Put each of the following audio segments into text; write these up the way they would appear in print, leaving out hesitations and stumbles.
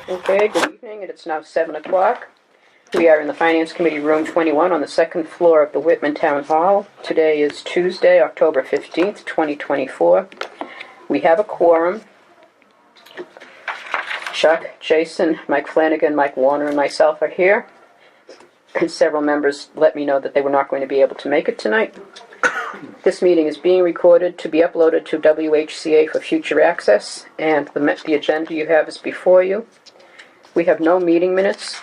Okay, good evening, and it's now 7 o'clock. We are in the Finance Committee, Room 21, on the second floor of the Whitman Town Hall. Today is Tuesday, October 15th, 2024. We have a quorum. Chuck, Jason, Mike Flanagan, Mike Warner, and myself are here. And several members let me know that they were not going to be able to make it tonight. This meeting is being recorded to be uploaded to WHCA for future access, and the agenda you have is before you. We have no meeting minutes.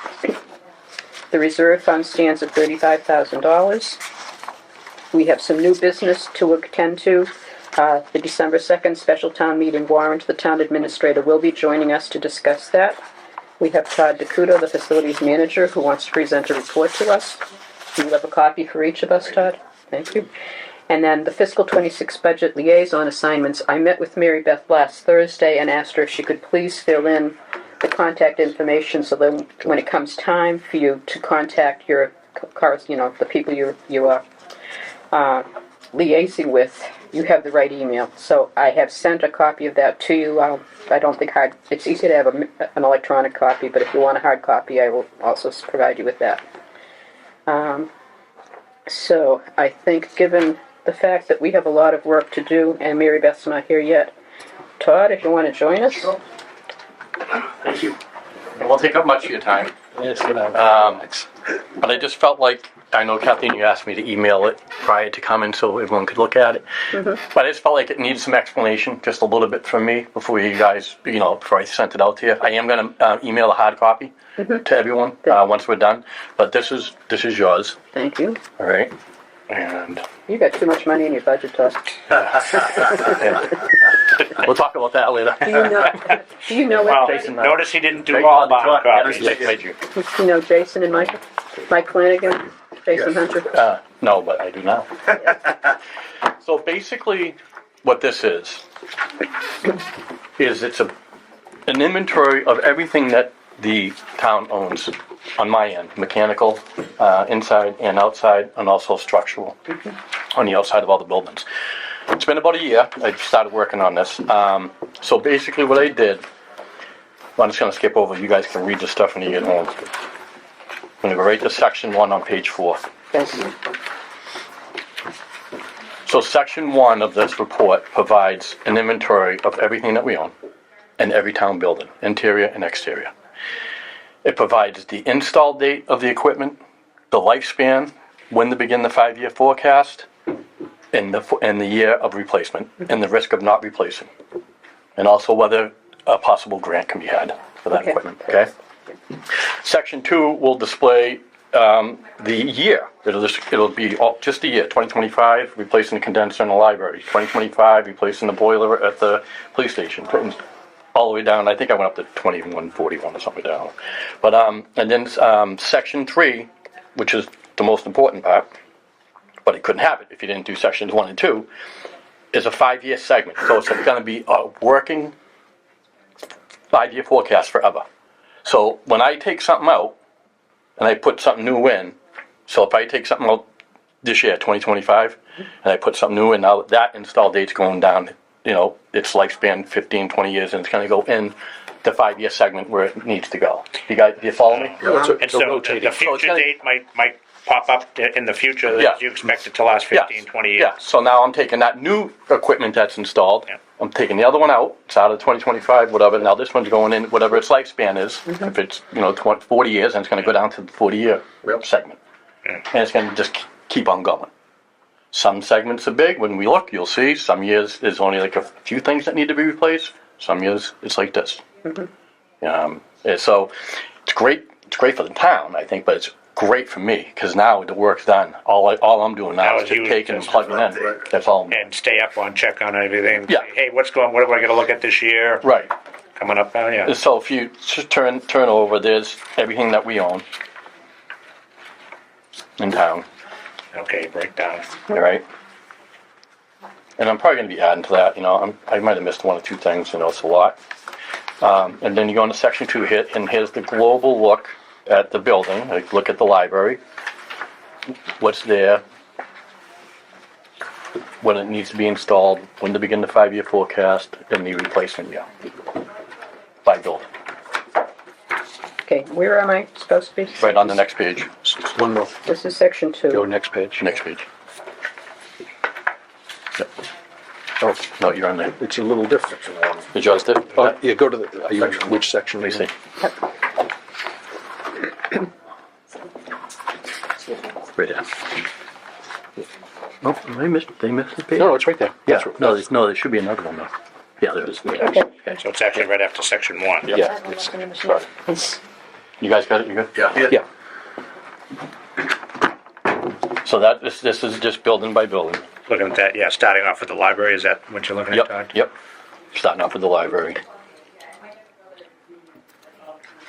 The reserve fund stands at $35,000. We have some new business to attend to. The December 2nd special town meeting warrant. The town administrator will be joining us to discuss that. We have Todd DeCuto, the facilities manager, who wants to present a report to us. Do you have a copy for each of us, Todd? Thank you. And then the fiscal 26 budget liaison assignments. I met with Mary Beth last Thursday and asked her if she could please fill in the contact information so that when it comes time for you to contact your the people you are liaising with, you have the right email. So I have sent a copy of that to you. I don't think it's easy to have an electronic copy, but if you want a hard copy, I will also provide you with that. So I think, given the fact that we have a lot of work to do and Mary Beth's not here yet, Todd, if you want to join us. Sure. Thank you. It won't take up much of your time. Yes, but I just felt like, I know Kathleen, you asked me to email it prior to coming so everyone could look at it. Mm-hmm. But I just felt like it needed some explanation, just a little bit from me before you guys, before I sent it out to you. I am going to email a hard copy to everyone once we're done. But this is yours. Thank you. All right. And you got too much money in your budget, Todd. We'll talk about that later. Do you know what Jason? Notice he didn't do all about copies. You know Jason and Mike Flanagan, Jason Hunter? No, but I do now. So basically, what this is it's an inventory of everything that the town owns on my end, mechanical, inside and outside, and also structural on the outside of all the buildings. It's been about a year. I started working on this. So basically what I did, I'm just going to skip over. You guys can read the stuff when you get home. I'm going to go right to section 1 on page 4. Thank you. So section 1 of this report provides an inventory of everything that we own in every town building, interior and exterior. It provides the install date of the equipment, the lifespan, when to begin the 5-year forecast, and the year of replacement, and the risk of not replacing, and also whether a possible grant can be had for that equipment. Okay. Section 2 will display the year. It'll be just the year. 2025, replacing the condenser in the library. 2025, replacing the boiler at the police station. All the way down. I think I went up to 2141 or something down. But and then section 3, which is the most important part, but he couldn't have it if you didn't do sections 1 and 2, is a 5-year segment. So it's going to be a working 5-year forecast forever. So when I take something out and I put something new in, so if I take something out this year, 2025, and I put something new in, now that install date's going down, its lifespan 15, 20 years, and it's going to go in the 5-year segment where it needs to go. Do you follow me? And so the future date might pop up in the future that you expect it to last 15, 20 years. Yeah, so now I'm taking that new equipment that's installed, I'm taking the other one out, it's out of 2025, whatever, now this one's going in, whatever its lifespan is, if it's 40 years, and it's going to go down to the 40-year segment. And it's going to just keep on going. Some segments are big. When we look, you'll see some years there's only like a few things that need to be replaced. Some years it's like this. So it's great. It's great for the town, I think, but it's great for me because now the work's done. All I'm doing now is just taking and plugging in. That's all I'm doing. And stay up on, check on everything. Yeah. Say, hey, what am I going to look at this year? Right. Coming up now, yeah. So if you just turn over, there's everything that we own in town. Okay, breakdown. All right. And I'm probably going to be adding to that. I might have missed 1 or 2 things. It's a lot. And then you go into section 2 here, and here's the global look at the building. Like, look at the library. What's there? When it needs to be installed. When to begin the 5-year forecast, and the replacement year by building. Okay, where am I supposed to be? Right on the next page. One more. This is section 2. Go next page. Next page. Yep. Oh, no, you're on there. It's a little different. Did yours did? Oh, yeah, go to the, are you, which section? Let me see. Right there. Oh, they missed the page? No, it's right there. Yeah, That's right. no, there should be another one though. Yeah, there is. Okay. So it's actually right after section 1. Yeah. It's, sorry. You guys got it? You good? Yeah. So this is just building by building. Looking at that, yeah, starting off with the library, is that what you're looking at, Todd? Yep. Starting off with the library.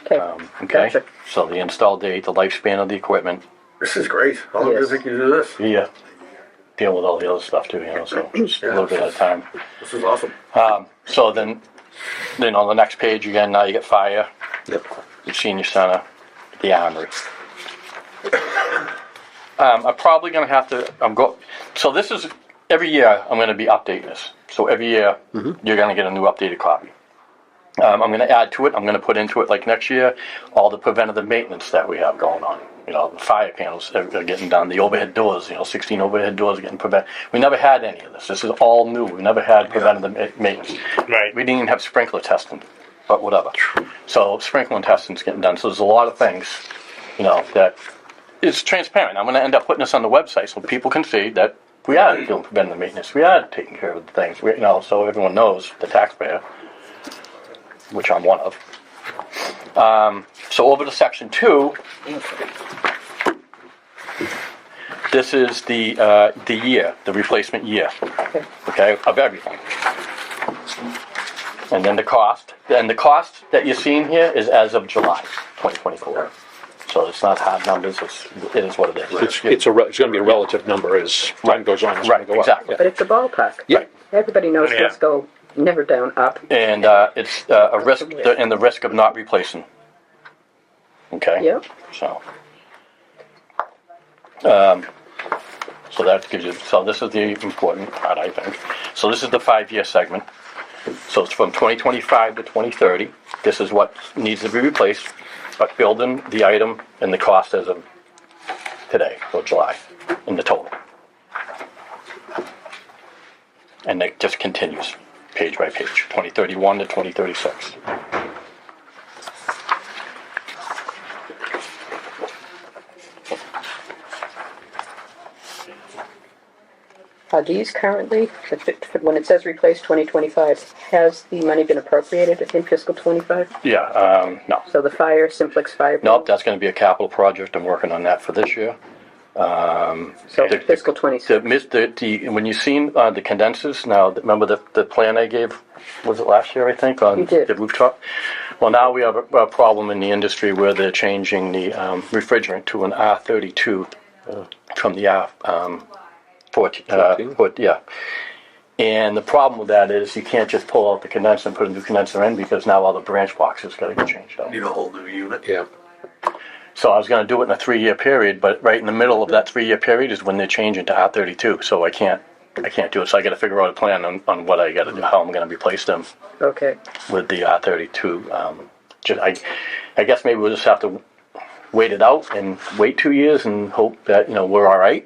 Okay. Okay. Gotcha. So the install date, the lifespan of the equipment. This is great. How long does it take you to do this? Yeah. Deal with all the other stuff too, so just a little bit at a time. This is awesome. So then on the next page again, now you get fire, Yep. the senior center, the armory. I'm probably going to have to, so this is, every year I'm going to be updating this. So every year you're going to get a new updated copy. I'm going to add to it, I'm going to put into it like next year, all the preventative maintenance that we have going on. You know, the fire panels are getting done, the overhead doors, 16 overhead doors are getting prevented. We never had any of this. This is all new. We never had preventative maintenance. Right. We didn't even have sprinkler testing, but whatever. So sprinkler testing's getting done. So there's a lot of things, that it's transparent. I'm going to end up putting this on the website so people can see that we are doing preventative maintenance. We are taking care of the things. So everyone knows, the taxpayer, which I'm one of. So over to section 2, this is the year, the replacement year, okay, of everything. And then the cost. And the cost that you're seeing here is as of July 2024. So it's not hard numbers, it is what it is. It's going to be a relative number as time goes on. It's Right, going to go up. exactly. But it's a ballpark. Yeah. Everybody knows Yeah. let's go never down, up. And it's a risk, and the risk of not replacing. Okay? Yep. So that gives you, so this is the important part, I think. So this is the 5-year segment. So it's from 2025 to 2030. This is what needs to be replaced, but building the item and the cost as of today, or July, in the total. And it just continues, page by page, 2031 to 2036. Are these currently, when it says replace 2025, has the money been appropriated in fiscal 25? Yeah, no. So the fire, Simplex fire. Nope, that's gonna be a capital project. I'm working on that for this year. So fiscal 26. When you seen the condensers, now, remember the plan I gave, was it last year, I think, on You did. the rooftop? Well, now we have a problem in the industry where they're changing the refrigerant to an R32 from the R14. Yeah. And the problem with that is you can't just pull out the condenser and put a new condenser in because now all the branch boxes gotta get changed out. Need a whole new unit. Yeah. So I was going to do it in a 3-year period, but right in the middle of that 3-year period is when they're changing to R32. So I can't do it. So I got to figure out a plan on what I got to do, how I'm going to replace them Okay. with the R32. I guess maybe we'll just have to wait it out and wait 2 years and hope that we're all right.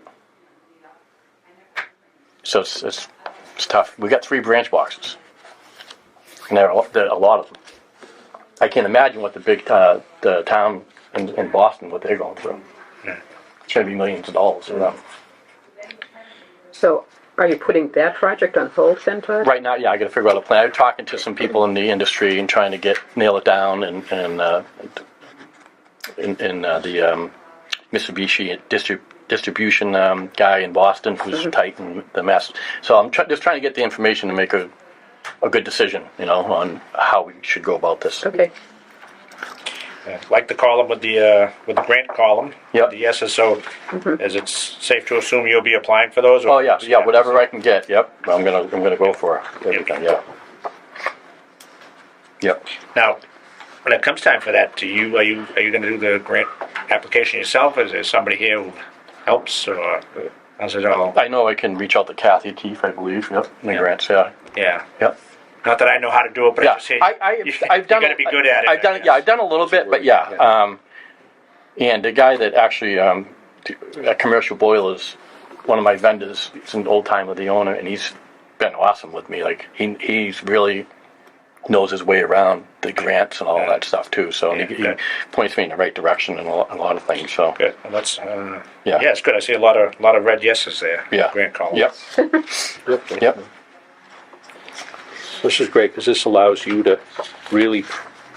So it's tough. We got 3 branch boxes, and there are a lot of them. I can't imagine what the town in Boston, what they're going through. Yeah. It's going to be millions of dollars for them. So are you putting that project on hold then, Todd? Right now, yeah, I got to figure out a plan. I'm talking to some people in the industry and trying to nail it down, and the Mitsubishi distribution guy in Boston who's tight in the mess. So I'm just trying to get the information to make a good decision, on how we should go about this. Okay. Like the column with the grant column. Yep. The yeses. So is it safe to assume you'll be applying for those? Oh yeah, whatever I can get. Yep, I'm gonna go for everything. Yeah. Yep. Now, when it comes time for that, are you going to do the grant application yourself? Is there somebody here who helps, or how's it all? I know I can reach out to Kathy Keefe, I believe. Yep. In the grants. Yeah. Yeah. Yep. Not that I know how to do it, but Yeah, I just say I've done. You got to be good at it. I've done it. Yeah, I've done a little bit, but yeah. And the guy that actually at Commercial Boilers, one of my vendors, he's an old timer, the owner, and he's been awesome with me. Like he's really knows his way around the grants and all that stuff too. So he points me in the right direction in a lot of things. So Good. Well, that's Yeah. it's good. I see a lot of red yeses there. Yeah. Grant column. Yep. Yep. This is great because this allows you to really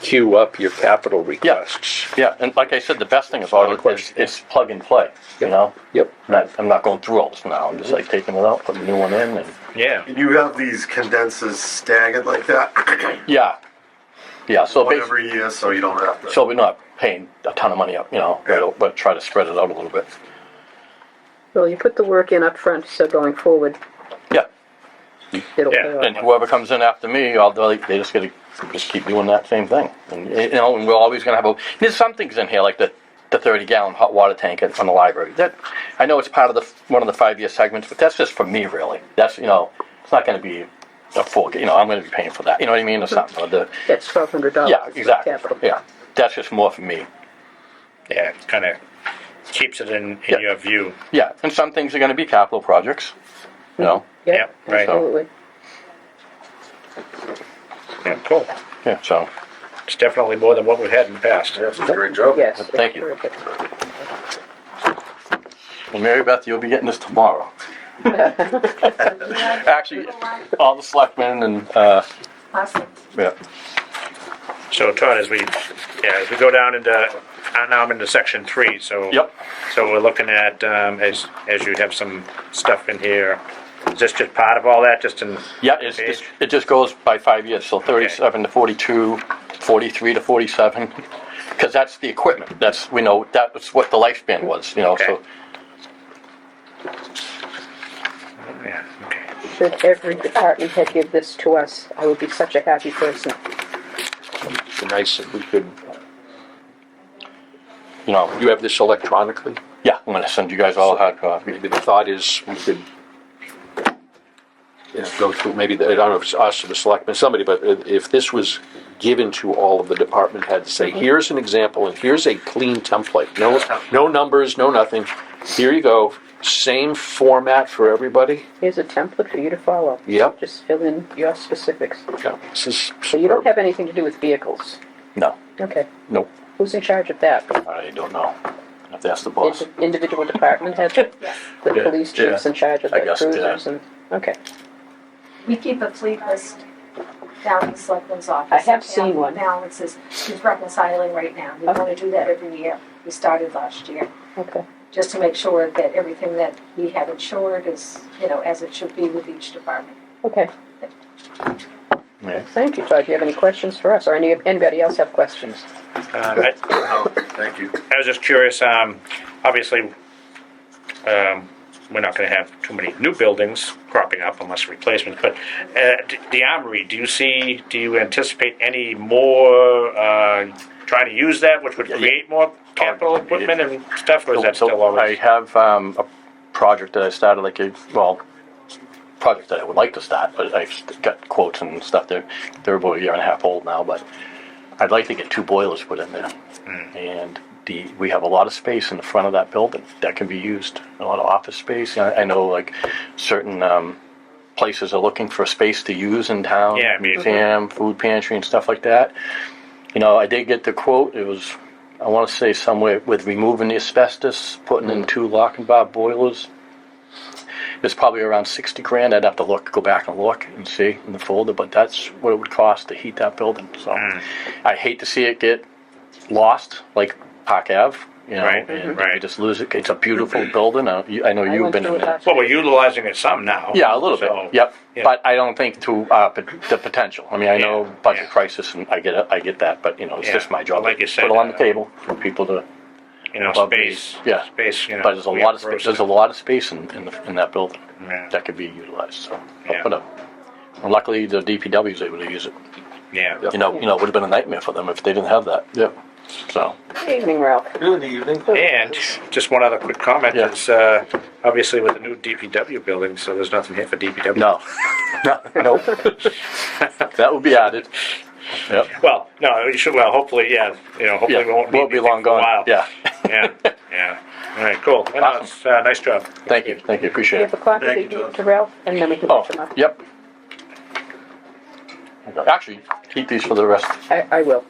queue up your capital requests. Yeah, and like I said, the best thing about it is it's plug and play. You know. Yep. I'm not going through all this now. I'm just like taking it out, putting a new one in, and Yeah. You have these condensers staggered like that yeah. So one basically, every year, so you don't have to. so we're not paying a ton of money up, you know, but try to spread it out a little bit. Well, you put the work in up front, so going forward, Yeah. it'll Yeah, pay off. And whoever comes in after me, they just gotta just keep doing that same thing. And you know, and we're always gonna have there's some things in here like the 30-gallon hot water tank on the library. That I know it's part of one of the 5-year segments, but that's just for me really. That's it's not gonna be a full. I'm gonna be paying for that. You know what I mean? Or something. Or That's $1,200. yeah, exactly. Capital. Yeah, that's just more for me. Yeah. It kind of keeps it in Yeah. your view. Yeah, and some things are gonna be capital projects. You know. Yeah, right. Absolutely. Yeah. Cool. Yeah. So It's definitely more than what we've had in the past. Yes, it's a great job. Yes. Thank you. Terrific. well, Mary Beth, you'll be getting this tomorrow. Actually, all the selectmen and Awesome. yeah. So Todd, as we go down into now I'm into section 3. So Yep. So we're looking at as you have some stuff in here. Is this just part of all that? Just in Yeah, it just goes by 5 years, so 37 to 42, 43 to 47, because that's the equipment. That's that's what the lifespan was. Okay. So Yeah. Okay. Should every department head give this to us, I would be such a happy person. It'd be nice if we could, you you have this electronically? yeah, I'm gonna send you guys all a hard copy. Maybe the thought is we could go through, maybe, I don't know if it's us or the selectmen, somebody, but if this was given to all of the department heads, say, here's an example, and here's a clean template. No numbers, no nothing. Here you go. Same format for everybody. Here's a template for you to follow. Yep. Just fill in your specifics. Yeah, this is So you don't have anything to do with vehicles? No, Okay. nope, Who's in charge of that? I don't know. I have to ask the boss. Individual department heads? The Yeah, police chief's yeah. in charge of I the guess, cruisers yeah. and, okay. We keep a fleet list down in the selectman's office. I have seen one. Balances, he's reconciling right now. We want to do that every year. We started last year, Okay. just to make sure that everything that we have insured is, as it should be with each department. Okay. Yeah. Thank you, Todd. Do you have any questions for us, or anybody else have questions? Oh, thank you. I was just curious. Obviously, we're not going to have too many new buildings cropping up unless replacements. But the armory, do you anticipate any more trying to use that, which would create more capital equipment and stuff, or is that still I always? have a project that I started project that I would like to start, but I've got quotes and stuff. They're about a year and a half old now, but I'd like to get 2 boilers put in there. And we have a lot of space in the front of that building that can be used, a lot of office space. I know like certain places are looking for space to use in town, Yeah, museum, food pantry and stuff like that. I did get the quote. It was, I want to say somewhere with removing the asbestos, putting in 2 lock and bar boilers. It's probably around 60 grand. I'd have to go back and look and see in the folder, but that's what it would cost to heat that building. So I hate to see it get lost, like Park Ave, Right, and right. you just lose it. It's a beautiful building. I know you've went been through in it there. last Well, we're utilizing it some now. Yeah, a little bit. So, Yep. yeah. But I don't think to the potential. I mean, I know Yeah, budget yeah. crisis, and I get that. But it's Yeah, just my job. like you to said, put it on the table for people to. above Space. me. Yeah. Space. But there's a lot of space. There's a lot of space in that building Yeah. that could be utilized. So Yeah. I'll put up. And luckily, the DPW is able to use it. Yeah. It would have been a nightmare for them if they didn't have that. Yeah. So Evening, Ralph. Good evening. And just one other quick comment Yeah. is, obviously with the new DPW building, so there's nothing here for DPW. No. Nope. That will be added. Yep. Well, no, you should, well, hopefully, yeah, hopefully Yeah, we won't need we'll be anything long for a gone. while. Yeah. Yeah. All right, cool. Well, no, it's, nice job. Thank you, Do appreciate you it. have a copy Thank that you, you give John. to Ralph? And then we can Oh, finish them up. yep. Actually, keep these for the rest. I will.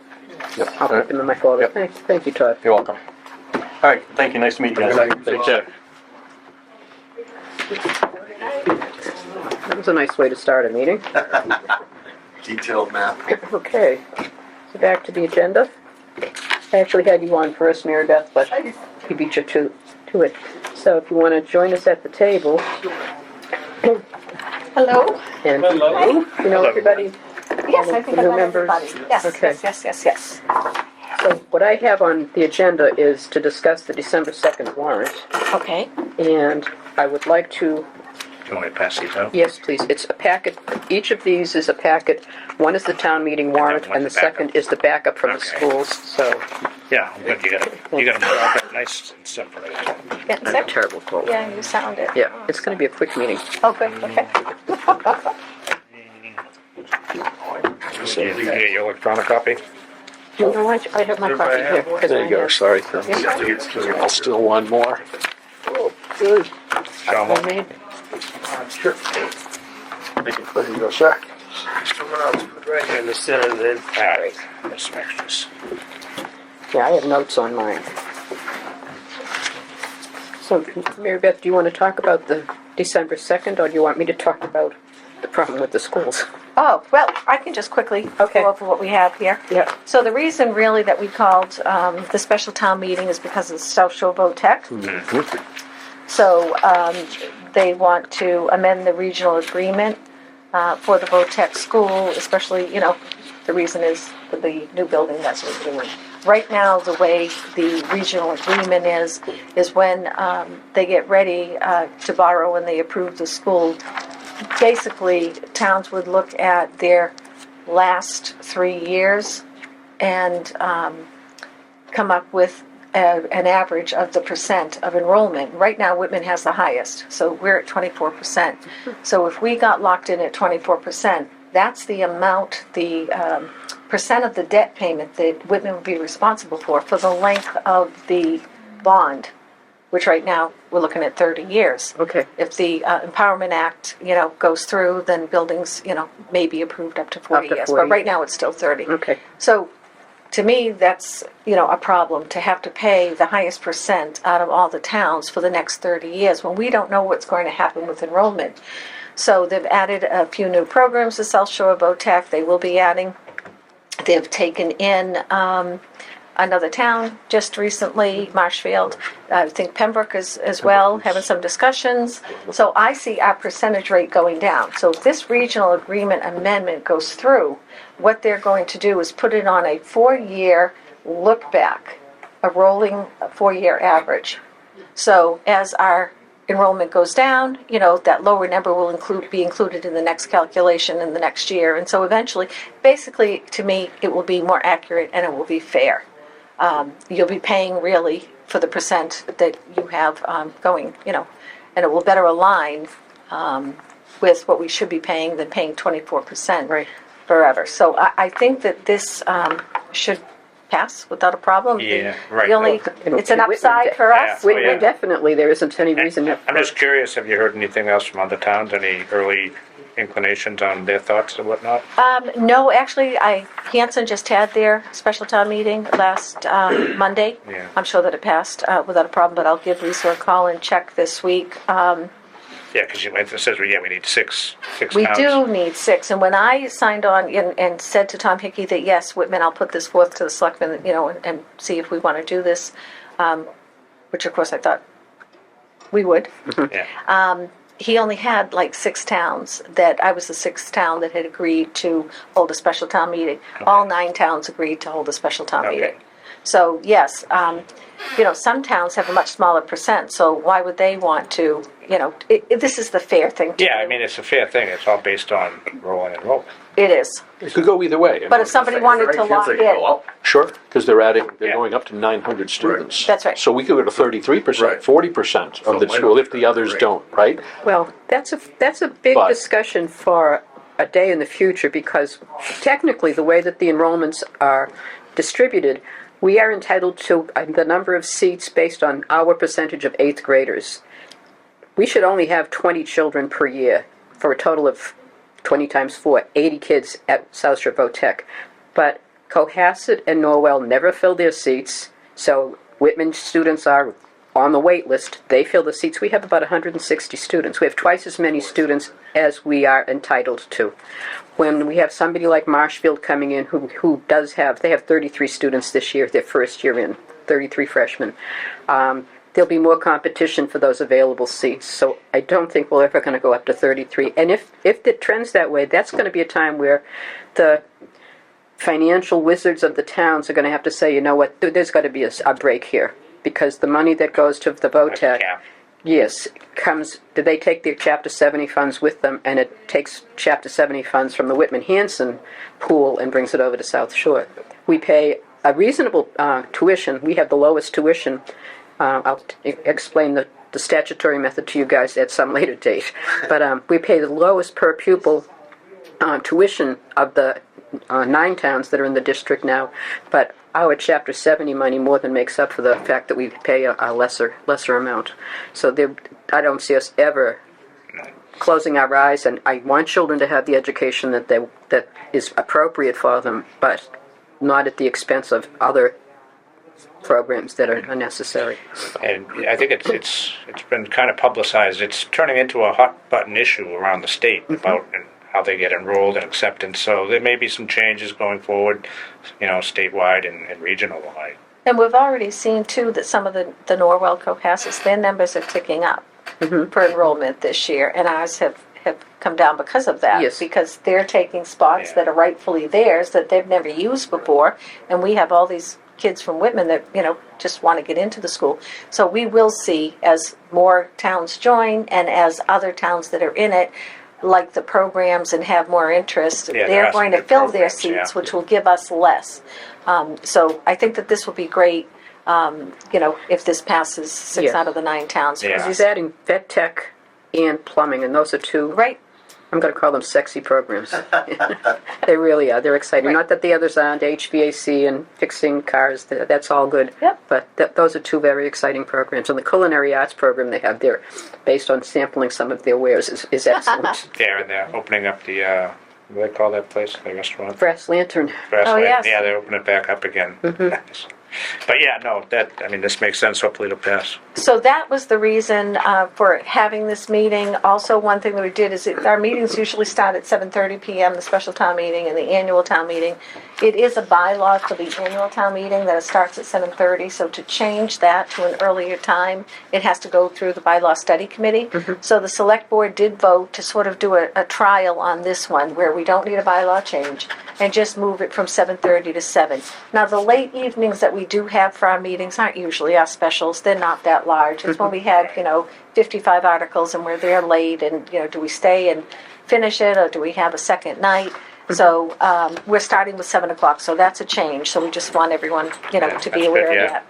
Yep. I'll put them in my folder. Yep. Thank you, Todd. You're welcome. All right, thank you, nice to meet you guys. Take care. That was a nice way to start a meeting. Detailed map. Okay, so back to the agenda. I actually had you on first, Mary Beth, but he beat you to it. So if you want to join us at the table, Hello? and you know everybody. Yes, I think I New got members? everybody. Yes, Okay. yes. So what I have on the agenda is to discuss the December 2nd warrant, Okay. and I would like to. Do you want me to pass these out? Yes, please. It's a packet. Each of these is a packet. One is the town meeting warrant, and the second is the backup from the Okay. schools. So, Yeah, I'm good. You got them all got nice and separated. Yeah, I have terrible cold. Yeah, you sound it. Yeah, it's going to be a quick meeting. Oh, good, okay. So you can get your electronic copy? You know what? I have my copy here. 'cause There I you go, have- sorry. Yeah. I'll still one more. Good. Show 'em I up. made- Sure. There you go, sir. Someone else put Right here in the center then. All right, there's some extras. Yeah, I have notes on mine. So, Mary Beth, do you want to talk about the December 2nd, or do you want me to talk about the problem with the schools? Oh, well, I can just quickly Okay. go over what we have here. Yeah. So the reason really that we called the special town meeting is because of South Shore VOTEC. So they want to amend the regional agreement for the VOTEC school, especially, the reason is for the new building that we're doing. Right now, the way the regional agreement is when they get ready to borrow and they approve the school, basically towns would look at their last 3 years and come up with an average of the percent of enrollment. Right now, Whitman has the highest, so we're at 24%. So if we got locked in at 24%, that's the amount, the percent of the debt payment that Whitman would be responsible for the length of the bond, which right now we're looking at 30 years. Okay. If the Empowerment Act, goes through, then buildings, may be approved up to 40 Up to years. 40. But right now it's still 30. Okay. So to me, that's, a problem to have to pay the highest percent out of all the towns for the next 30 years when we don't know what's going to happen with enrollment. So they've added a few new programs to South Shore VOTEC. They will be adding. They've taken in another town just recently, Marshfield. I think Pembroke as well, having some discussions. So I see our percentage rate going down. So if this regional agreement amendment goes through, what they're going to do is put it on a 4-year look back, a rolling 4-year average. So as our enrollment goes down, that lower number will be included in the next calculation in the next year. And so eventually, basically, to me, it will be more accurate and it will be fair. You'll be paying really for the percent that you have going, and it will better align with what we should be paying than paying 24% Right. forever. So I think that this should pass without a problem. Yeah, right. The only, it's an upside for us. Yeah. Whitman, definitely, there isn't any reason that. I'm just curious, have you heard anything else from other towns? Any early inclinations on their thoughts and whatnot? No, actually, Hanson just had their special town meeting last Monday. Yeah. I'm sure that it passed without a problem, but I'll give Lisa a call and check this week. Yeah, because it says, we need six We towns. do need 6, and when I signed on and said to Tom Hickey that, yes, Whitman, I'll put this forth to the selectmen, and see if we want to do this, which of course I thought we would. Yeah. He only had like 6 towns that, I was the 6th town that had agreed to hold a special town meeting. All 9 towns agreed to hold a special town Okay. meeting. So, yes, some towns have a much smaller percent, so why would they want to, this is the fair thing to do. Yeah, I mean, it's a fair thing. It's all based on rolling enrollment. It is. It could go either way. But if somebody wanted to lock in, Sure, because they're Yeah. going up to 900 students. That's right. So we could go to 33%, Right. 40% of the So might school not if the others great. don't, right? Well, that's a big But- discussion for a day in the future, because technically the way that the enrollments are distributed, we are entitled to the number of seats based on our percentage of eighth graders. We should only have 20 children per year for a total of 20 times 4, 80 kids at South Shore Tech. But Cohasset and Norwell never fill their seats, so Whitman students are on the wait list. They fill the seats. We have about 160 students. We have twice as many students as we are entitled to. When we have somebody like Marshfield coming in who does have, they have 33 students this year, their first year in, 33 freshmen. There'll be more competition for those available seats. So I don't think we're ever going to go up to 33. And if it trends that way, that's going to be a time where the financial wizards of the towns are going to have to say, you know what, there's got to be a break here. Because the money that goes to the VOTEC, Yeah. yes, they take their Chapter 70 funds with them, and it takes Chapter 70 funds from the Whitman-Hanson pool and brings it over to South Shore. We pay a reasonable tuition. We have the lowest tuition. I'll explain the statutory method to you guys at some later date. But we pay the lowest per pupil tuition of the 9 towns that are in the district now. But our Chapter 70 money more than makes up for the fact that we pay a lesser amount. So I don't see us ever closing our eyes, and I want children to have the education that is appropriate for them, but not at the expense of other programs that are unnecessary. And I think it's been kind of publicized. It's turning into a hot button issue around the state about how they get enrolled and acceptance. So there may be some changes going forward, statewide and regional wide. and we've already seen too that some of the Norwell Cohasset, their numbers are ticking up for enrollment this year, and ours have come down because of that. Yes. Because they're taking spots that are rightfully theirs that they've never used before, and we have all these kids from Whitman that just want to get into the school. So we will see, as more towns join and as other towns that are in it like the programs and have more interest, Yeah, there they're are some going to good fill their programs, seats, yeah. which will give us less. So I think that this will be great, if this passes 6 Yes. out of the 9 towns. Yeah. He's adding vet tech and plumbing, and those are two, Right? I'm going to call them sexy programs. They really are. They're exciting. Right. Not that the others aren't, HVAC and fixing cars, that's all good. Yep. But those are two very exciting programs. And the culinary arts program they have there, based on sampling some of their wares, is excellent. Yeah, and they're opening up the, what do they call that place, the restaurant? Brass Lantern. Grassland. yes. Yeah, they're opening it back up again. But yeah, no, this makes sense. Hopefully it'll pass. So that was the reason for having this meeting. Also, one thing that we did is our meetings usually start at 7:30 p.m., the special town meeting and the annual town meeting. It is a bylaw for the annual town meeting that it starts at 7:30, so to change that to an earlier time, it has to go through the bylaw study committee. So the select board did vote to sort of do a trial on this one, where we don't need a bylaw change, and just move it from 7:30 to 7. Now, the late evenings that we do have for our meetings aren't usually our specials. They're not that large. It's when we have, 55 articles and we're there late, and, do we stay and finish it, or do we have a second night? So we're starting with 7 o'clock, so that's a change. So we just want everyone, to be that's aware good, of yeah. that.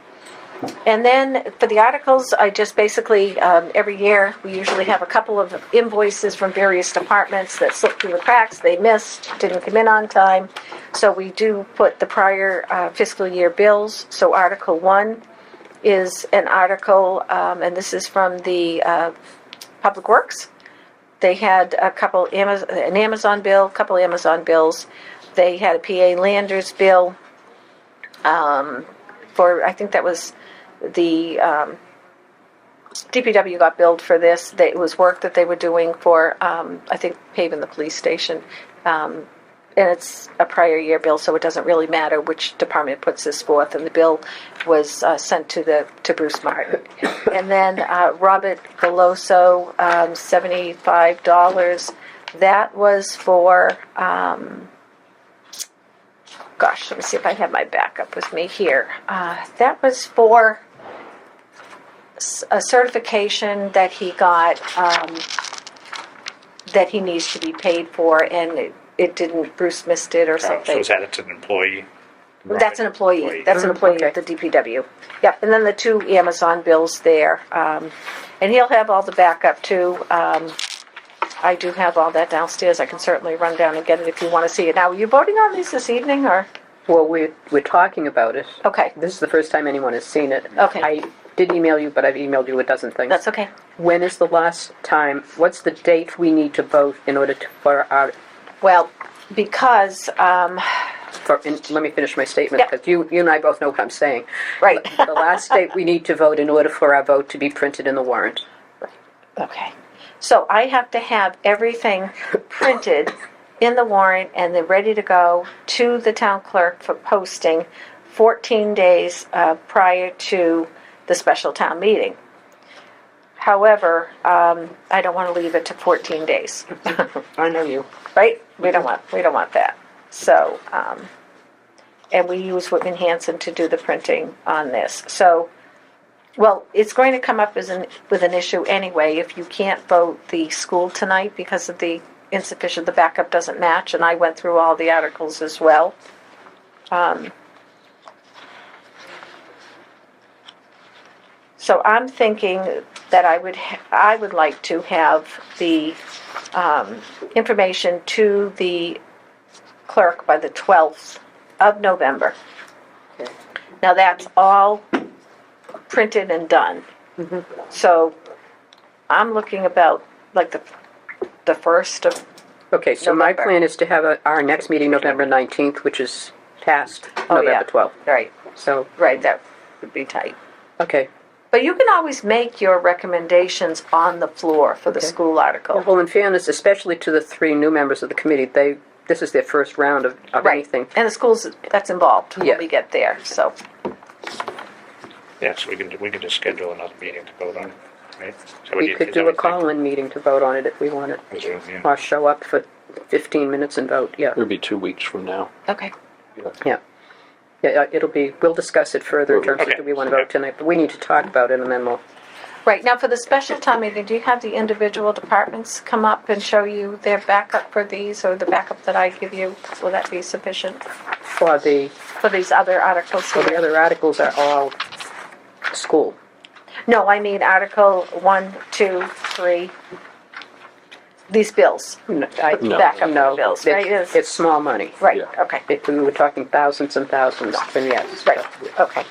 And then for the articles, I just basically, every year, we usually have a couple of invoices from various departments that slipped through the cracks, they missed, didn't come in on time. So we do put the prior fiscal year bills. So Article 1 is an article, and this is from the Public Works. They had an Amazon bill, a couple Amazon bills. They had a PA Landers bill for, I think that was the DPW got billed for this. It was work that they were doing for, I think, paving the police station. And it's a prior year bill, so it doesn't really matter which department puts this forth. And the bill was sent to Bruce Martin. And then Robert Galoso, $75. That was for, gosh, let me see if I have my backup with me here. That was for a certification that he got that he needs to be paid for, and Bruce missed it or So something. is that it's an employee? That's an employee. That's an employee Okay. of the DPW. Yep, and then the 2 Amazon bills there. And he'll have all the backup too. I do have all that downstairs. I can certainly run down and get it if you want to see it. Now, are you voting on these this evening or? Well, we're talking about it. Okay, This is the first time anyone has seen it. Okay. I did email you, but I've emailed you a dozen things. that's okay. When is the last time, what's the date we need to vote in order to, for our, Well, because, let me finish my statement, Yeah. because you and I both know what I'm saying. right. The last date we need to vote in order for our vote to be printed in the warrant. Okay. So I have to have everything printed in the warrant and they're ready to go to the town clerk for posting 14 days prior to the special town meeting. However, I don't want to leave it to 14 days, I know you. right? We don't want that. So, and we use Whitman Hanson to do the printing on this. So, well, it's going to come up with an issue anyway if you can't vote the school tonight because of the the backup doesn't match, and I went through all the articles as well. So I'm thinking that I would like to have the information to the clerk by the 12th of November. Okay. Now that's all printed and done. So I'm looking about like the 1st of, Okay, so my November. plan is to have our next meeting November 19th, which is past Oh, yeah. November 12th. right, So, right, that would be tight. okay. But you can always make your recommendations on the floor for the Okay. school article. Well, in fairness, especially to the 3 new members of the committee, this is their first round of Right, anything. and the schools, that's involved Yeah. when we get there, so. Yeah, so we can just schedule another meeting to vote on, right? So We could do a call-in meeting to vote on it if we wanted. Yeah. Or show up for 15 minutes and vote, yeah. It'll be 2 weeks from now. Okay. Yeah. Yeah, we'll discuss it further in terms of Okay. do we want to vote tonight, but we need to talk about it and then we'll, Right, now for the special town meeting, do you have the individual departments come up and show you their backup for these, or the backup that I give you? Will that be sufficient for the for these other articles? the here? other articles are all school. No, I mean Article 1, 2, 3. These bills, No, backup no, bills, right? it's small money. Right, Yeah. okay. If we were talking thousands and thousands, then yes. Right, okay.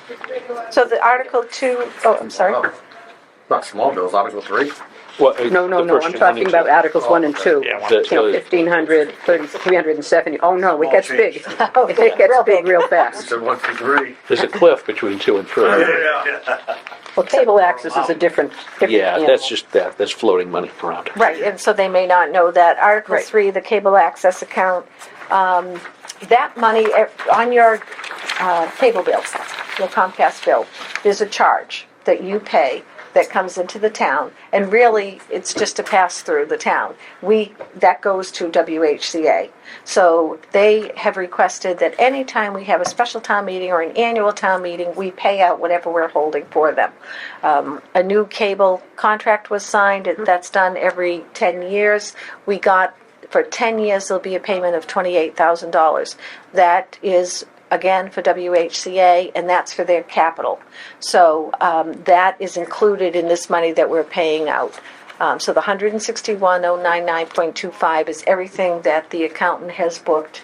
So the Article 2, oh, I'm sorry. Oh, not small bills, Article 3. Well, No, the first I'm two, talking one about and Articles 1 and 2. Yeah, one two. and two. 1,500, 370, oh no, it gets big. Oh, It gets real big big. real fast. Said 1 through 3. There's a cliff between 2 and 3. Well, cable access is a different Yeah, animal. that's just that. That's floating money around. Right, and so they may not know that. Article Right. 3, the cable access account, that money on your cable bill, your Comcast bill, there's a charge that you pay that comes into the town, and really, it's just a pass-through the town. That goes to WHCA. So they have requested that anytime we have a special town meeting or an annual town meeting, we pay out whatever we're holding for them. A new cable contract was signed, that's done every 10 years. We got, for 10 years, there'll be a payment of $28,000. That is again for WHCA, and that's for their capital. So that is included in this money that we're paying out. So the 161,099.25 is everything that the accountant has booked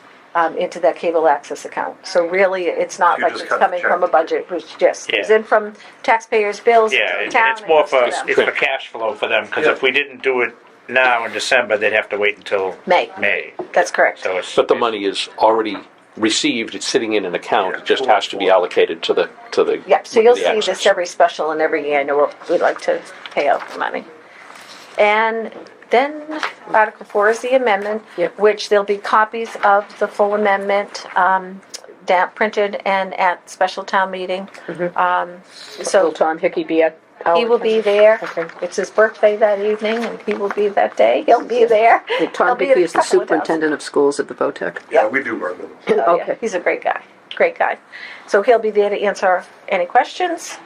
into that cable access account. So really, it's not You like just it's cut the coming check. from a budget, which just is Yeah. in from taxpayers' bills Yeah, into the town. it's more and for, goes to them. it's for cash flow for them, because if we didn't do it now in December, they'd have to wait until May. May. That's correct. So it's. But the money is already received. It's sitting in an account. It just has to be allocated to the Yep, so you'll the see access. this every special and every annual, we like to pay out the money. And then Article 4 is the amendment, Yep. which there'll be copies of the full amendment printed and at special town meeting. Will So Tom Hickey be at? he will be there. Okay. It's his birthday that evening, and he will be that day. He'll be there. Tom He'll be at Hickey a is the couple of superintendent of schools at the VOTEC. Yeah, we do work with them. Oh, yeah, Okay. he's a great guy, great guy. So he'll be there to answer any questions.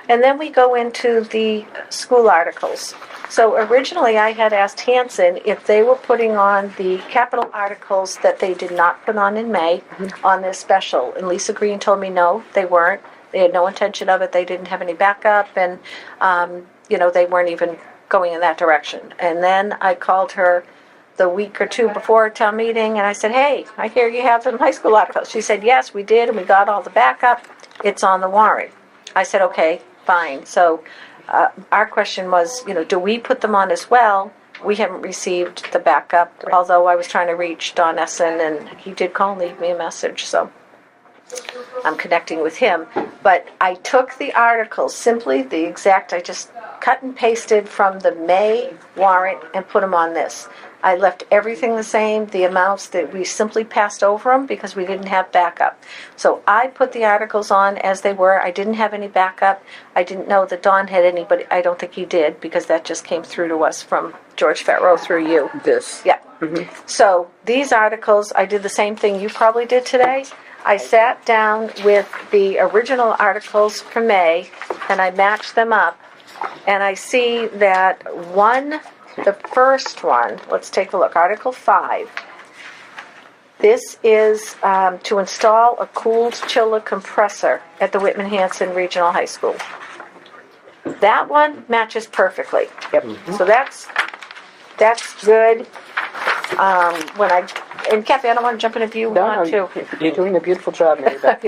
And then we go into the school articles. So originally I had asked Hanson if they were putting on the capital articles that they did not put on in May on their special. And Lisa Green told me no, they weren't. They had no intention of it. They didn't have any backup, and they weren't even going in that direction. And then I called her the week or two before town meeting, and I said, hey, I hear you have some high school articles. She said, yes, we did, and we got all the backup. It's on the warrant. I said, okay, fine. So our question was, do we put them on as well? We haven't received the backup, although I was trying to reach Don Essen, and he did call and leave me a message, so I'm connecting with him. But I took the articles, simply the exact, I just cut and pasted from the May warrant and put them on this. I left everything the same, the amounts that we simply passed over them because we didn't have backup. So I put the articles on as they were. I didn't have any backup. I didn't know that Don had any, but I don't think he did because that just came through to us from George Farrow through you. This. Yeah. So these articles, I did the same thing you probably did today. I sat down with the original articles from May and I matched them up, and I see that the first one, let's take a look, Article 5. This is to install a cooled chiller compressor at the Whitman Hanson Regional High School. That one matches perfectly. Yep. So that's good. And Kathy, I don't want to jump in if you want to. You're doing a beautiful job, Mary Beth.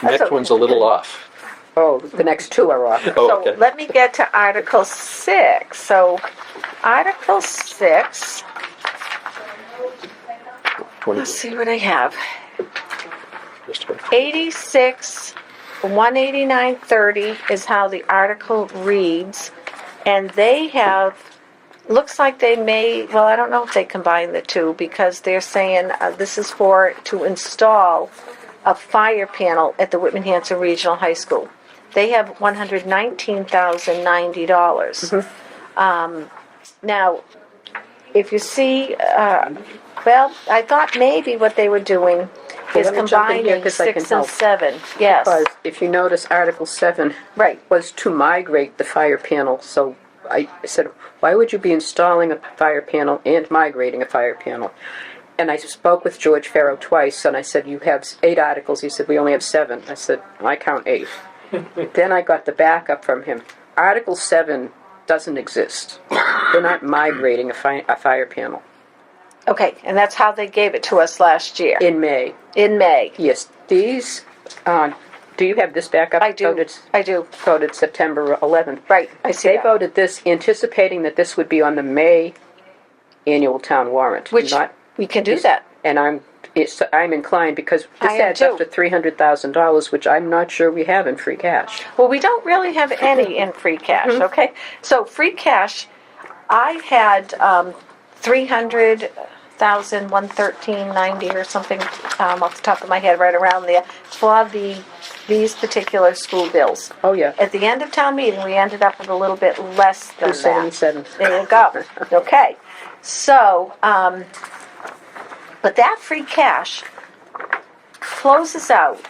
Next one's a little off. Oh, the next two are off. Oh, So okay. let me get to Article 6. So Article 6, 20, let's see what I have. just about. 86, 189.30 is how the article reads. And they have, looks like they may, well, I don't know if they combine the two because they're saying this is to install a fire panel at the Whitman Hanson Regional High School. They have $119,090. Now, if you see, I thought maybe what they were doing is let me jump in here combining 'cause I can 6 and help. 7. Yes. Because if you notice, Article 7 Right. was to migrate the fire panel. So I said, why would you be installing a fire panel and migrating a fire panel? And I spoke with George Farrow twice, and I said, you have 8 articles. He said, we only have 7. I said, I count 8. Then I got the backup from him. Article 7 doesn't exist. They're not migrating a fire panel. Okay, and that's how they gave it to us last year. In May. In May. Yes, these, do you have this backup? I do. I do. Voted September 11th. Right, I see They that. voted this anticipating that this would be on the May annual town warrant. Which we can do that. And I'm inclined because this I am adds up too. to $300,000, which I'm not sure we have in free cash. Well, we don't really have any in free cash, okay? So free cash, I had 300,000, 113.90 or something off the top of my head, right around there, for these particular school bills. Oh, yeah. At the end of town meeting, we ended up with a little bit less than that. 277. There you go. Okay. So, but that free cash closes out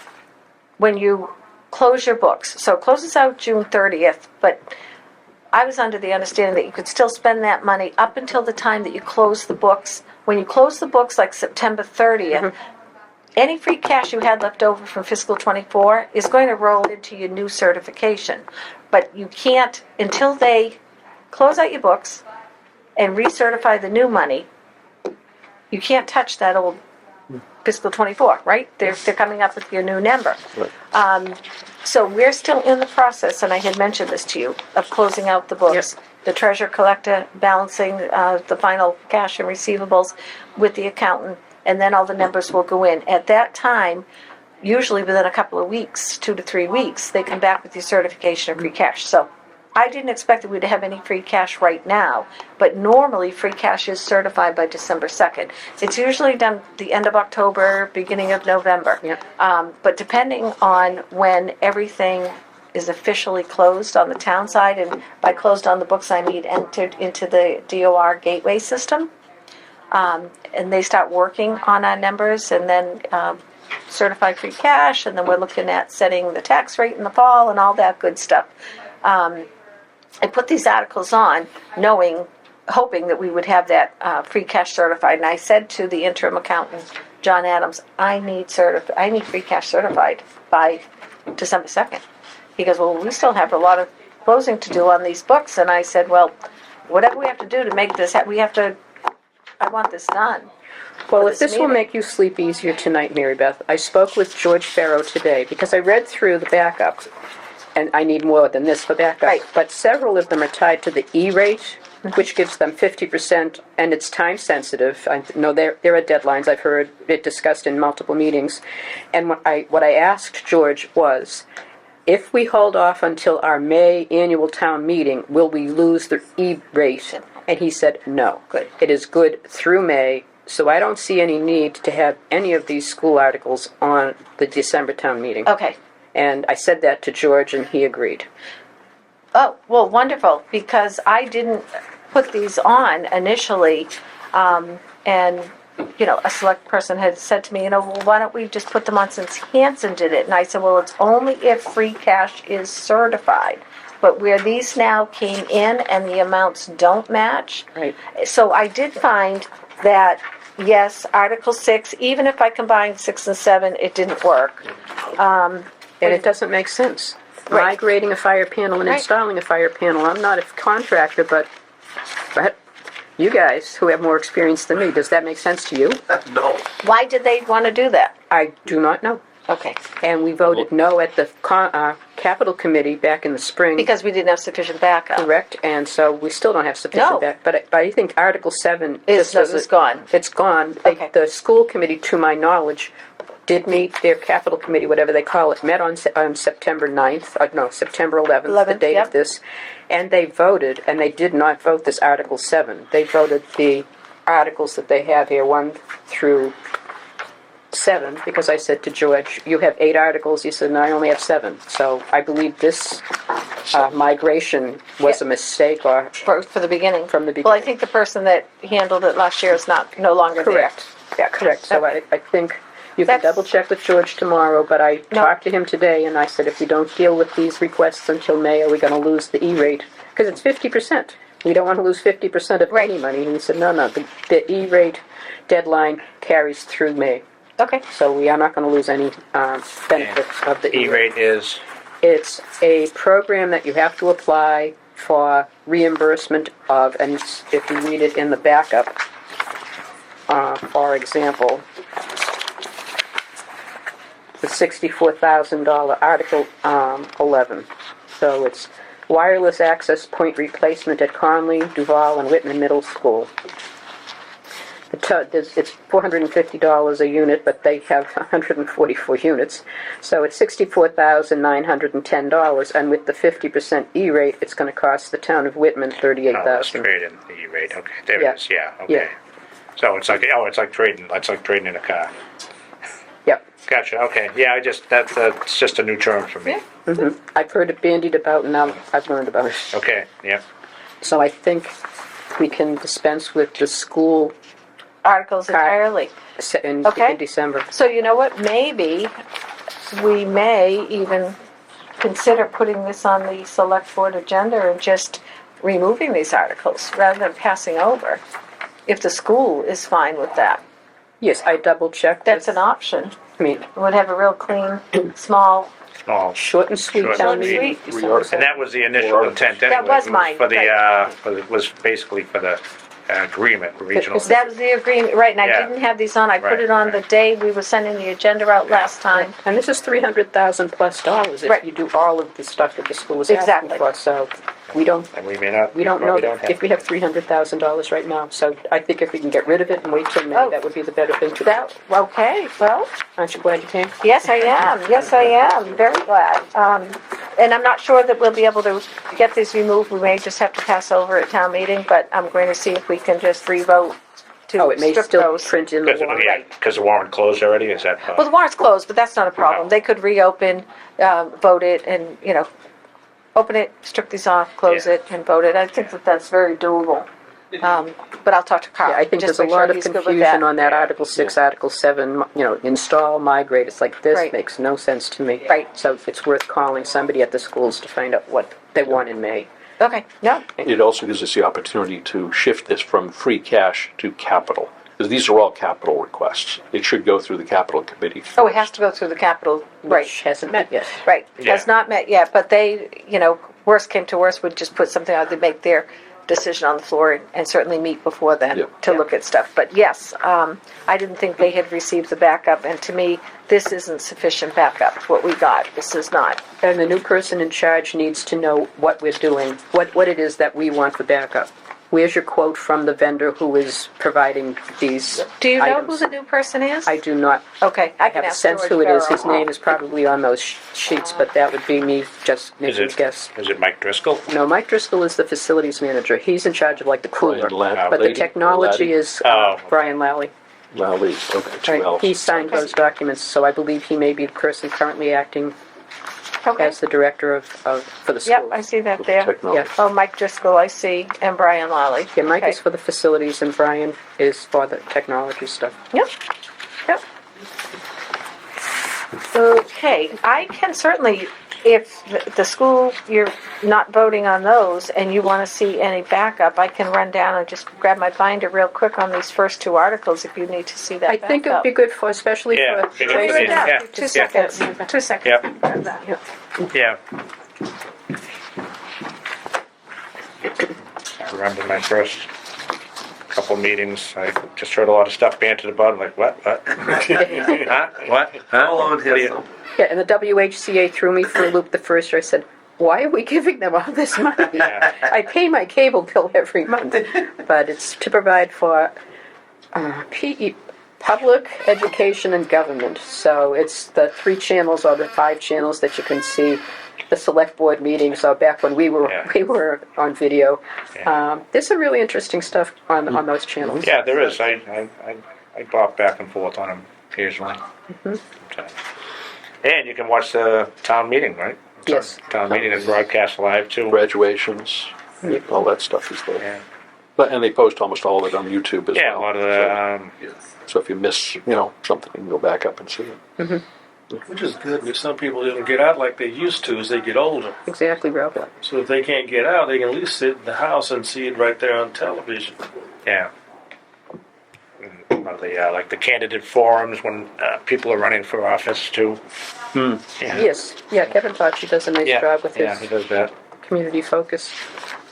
when you close your books. So it closes out June 30th, but I was under the understanding that you could still spend that money up until the time that you close the books. When you close the books like September 30th, any free cash you had left over from fiscal 24 is going to roll into your new certification. But you can't, until they close out your books and recertify the new money, you can't touch that old fiscal 24, right? They're coming up with your new number. So we're still in the process, and I had mentioned this to you, of closing out the books. Yep. The treasurer collector balancing the final cash and receivables with the accountant, and then all the numbers will go in. At that time, usually within a couple of weeks, 2 to 3 weeks, they come back with your certification of free cash. So I didn't expect that we'd have any free cash right now, but normally free cash is certified by December 2nd. It's usually done the end of October, beginning of November. Yep. But depending on when everything is officially closed on the town side, and by closed on the books I mean entered into the DOR gateway system, and they start working on our numbers, and then certified free cash, and then we're looking at setting the tax rate in the fall and all that good stuff. I put these articles on hoping that we would have that free cash certified. And I said to the interim accountant, John Adams, I need free cash certified by December 2nd. He goes, well, we still have a lot of closing to do on these books. And I said, well, whatever we have to do to make this, I want this done. Well, for if this will meeting. make you sleep easier tonight, Mary Beth, I spoke with George Farrow today because I read through the backup, and I need more than this for backup. Right. But several of them are tied to the E-rate, which gives them 50%, and it's time sensitive. I know there are deadlines. I've heard it discussed in multiple meetings. And what I asked George was, if we hold off until our May annual town meeting, will we lose the E-rate? And he said, no. Good. It is good through May, so I don't see any need to have any of these school articles on the December town meeting. Okay. And I said that to George, and he agreed. Oh, well, wonderful, because I didn't put these on initially, and, a select person had said to me, well, why don't we just put them on since Hanson did it? And I said, well, it's only if free cash is certified. But where these now came in and the amounts don't match, Right. so I did find that, yes, Article 6, even if I combined 6 and 7, it didn't work. And it doesn't make sense. Right. Migrating a fire panel and Right. installing a fire panel. I'm not a contractor, but you guys who have more experience than me, does that make sense to you? No. Why did they want to do that? I do not know. Okay. And we voted no at the capital committee back in the spring. Because we didn't have sufficient backup. Correct, and so we still don't have sufficient No. back. But I think Article 7 It's gone. It's gone. Okay. The school committee, to my knowledge, did meet, their capital committee, whatever they call it, met on September 9th, September 11th, the 11th, date yep. of this, and they voted, and they did not vote this Article 7. They voted the articles that they have here, 1 through 7, because I said to George, you have 8 articles. He said, no, I only have 7. So I believe this migration was a mistake, or For the beginning. From the Well, I beginning. think the person that handled it last year is no longer correct. Yeah, correct. So I think you can That's- double check with George tomorrow, but I talked to him today, and I said, if we don't deal with these requests until May, are we going to lose the E-rate? Because it's 50%. We don't want to lose 50% of Right. any money. And he said, no, the E-rate deadline carries through May. there. Okay. So we are not going to lose any benefit of the E-rate. E-rate is, It's a program that you have to apply for reimbursement of, and if you read it in the backup, for example, the $64,000 Article 11. So it's wireless access point replacement at Conley, Duval, and Whitman Middle School. It's $450 a unit, but they have 144 units. So it's $64,910, and with the 50% E-rate, it's going to cost the town of Whitman let's $38,000. trade in the E-rate, okay, there Yeah. it is, yeah, okay. Yeah. So it's like trading in a car. Yep. Gotcha, okay, yeah, that's just a new term for me. I've heard it bandied about, and now I've learned about it. Okay, yeah, So I think we can dispense with the school Articles entirely. in Okay. December. So you know what? Maybe we may even consider putting this on the select board agenda and just removing these articles rather than passing over. If the school is fine with that. Yes, I double-checked. That's an option. I mean, It would have a real clean, small, small. short and sweet Short town and meeting. sweet. And that was the initial intent anyway. That was mine, For the, right. was basically for the agreement, regional. Is that was the agreement, right, and I Yeah. didn't have these on. I put Right, it on the right. day we were sending the agenda out last time. And this is $300,000 plus if Right. you do all of the stuff that the school is Exactly. asking for. So we don't And we may not. we don't know probably don't if we have $300,000 right now. So I think if we can get rid of it and wait till May, Oh. that would be the better thing to do. Okay, well, Aren't you glad you came? yes, I am. Yes, I am. Very glad. And I'm not sure that we'll be able to get these removed. We may just have to pass over at town meeting, but I'm going to see if we can just re-vote to Oh, it may strip still those. print in the warrant. Because the warrant closed already, is that? Well, the warrant's closed, but that's not a problem. They could reopen, vote it, and, open it, strip these off, close Yeah. it, and vote it. I think that that's very doable. But I'll talk to Carl. Yeah, I think just there's a make sure lot of he's good with confusion that. on that Article 6, Article 7, install, migrate. It's like, this Right. makes no sense to me. Right. So it's worth calling somebody at the schools to find out what they want in May. Okay, no, It also gives us the opportunity to shift this from free cash to capital, because these are all capital requests. It should go through the capital committee first. oh, it has to go through the capital, right, Which hasn't met yet. right. Yeah. Has not met yet, but they, worst came to worst, would just put something out, they make their decision on the floor and certainly meet before then Yep. to look at stuff. But yes, I didn't think they had received the backup, and to me, this isn't sufficient backup, what we got. This is not. And the new person in charge needs to know what we're doing, what it is that we want for backup. Where's your quote from the vendor who is providing these Do you know items? who the new person is? I do not Okay, I have can a ask sense George who it is. Barrow. His name is probably on those sheets, but that would be me just Is making a it, guess. is it Mike Driscoll? No, Mike Driscoll is the facilities manager. He's in charge of like the cooler. Brian But the Lady? technology Laddie? is Oh. Brian Lally. Lally, okay, two Right. L's. He signed those documents, so I believe he may be the person currently acting Okay. as the director for the schools. Yep, I see that there. Technology. Yeah. Oh, Mike Driscoll, I see, and Brian Lally. Yeah, Mike Okay. is for the facilities and Brian is for the technology stuff. Yep, yep. Okay, I can certainly, if the school, you're not voting on those and you want to see any backup, I can run down and just grab my binder real quick on these first two articles if you need to see that I think it would be good for, especially Yeah, for big Wait, Yeah, wait, yeah, no, yeah. 2 seconds, 2 seconds. Yep. Grab that. Yeah. I remember my first couple meetings, I just heard a lot of stuff bantered about, like, what? Huh? What? Huh? All on What do his. you- Yeah, and the WHCA threw me for a loop the first year. I said, why are we giving them all this money? Yeah. I pay my cable bill every month, but it's to provide for PE, public education and government. So it's the 3 channels or the 5 channels that you can see the select board meetings or back when we were on video. Yeah. There's some really interesting stuff on those channels. Yeah, there is. I bop back and forth on them occasionally. And you can watch the town meeting, right? Yes. Town meeting is broadcast live too. Graduations, all that stuff is there. Yeah. And they post almost all of it on YouTube as Yeah, well. a lot of the, So if you miss, something, you can go back up and see it. Which is good, because some people don't get out like they used to as they get older. Exactly, Ralph. So if they can't get out, they can at least sit in the house and see it right there on television. yeah. Well, like the candidate forums when people are running for office too. Yeah. Yes. Yeah, Kevin Fauci does a nice job with Yeah, he his does that. community focus.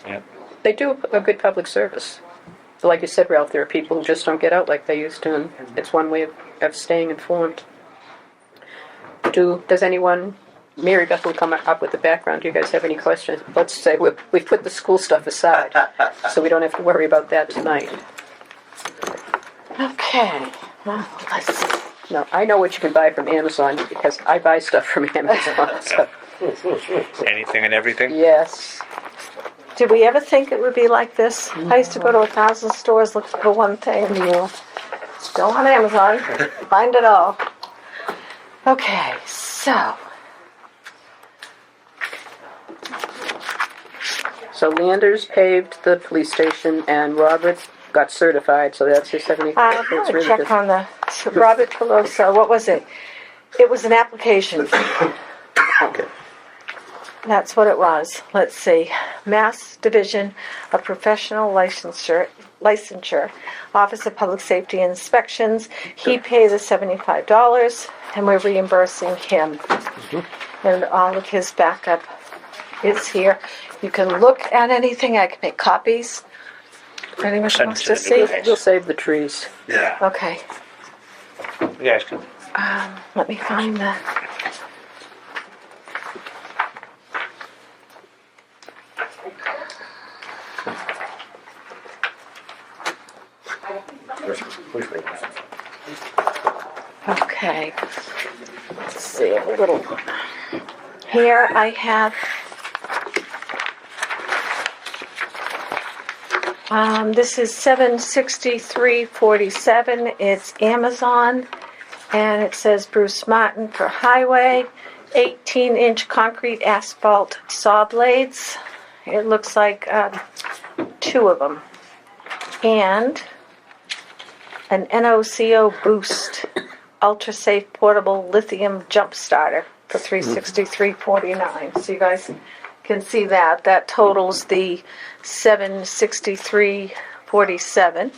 Yeah. They do a good public service. So like you said, Ralph, there are people who just don't get out like they used to, and it's one way of staying informed. Does anyone, Mary Beth will come up with the background. Do you guys have any questions? Let's say we've put the school stuff aside, so we don't have to worry about that tonight. Okay, well, let's see. No, I know what you can buy from Amazon because I buy stuff from Amazon. So Anything and everything. yes, Did we ever think it would be like this? I used to go to 1,000 stores looking for one thing, Still on Amazon, find it all. Okay, so, Landers paved the police station, and Robert got certified, so that's his 75. I'm That's gonna really check good. on the, Robert Peloso, what was it? It was an application. Okay. That's what it was. Let's see. Mass Division of Professional Licensure, Office of Public Safety Inspections. He paid the $75, and we're reimbursing him. And all of his backup is here. You can look at anything. I can make copies. Anyone Send it wants to to the new see? guys. We'll save the trees. Yeah. Okay. You guys can. Let me find the. Okay. Let's see a little. Here I have. This is 763.47. It's Amazon, and it says Bruce Martin for highway. 18-inch concrete asphalt saw blades. It looks like 2 of them. And an NOCO Boost Ultra Safe Portable Lithium Jump Starter for $363.49. So you guys can see that. That totals the $763.47.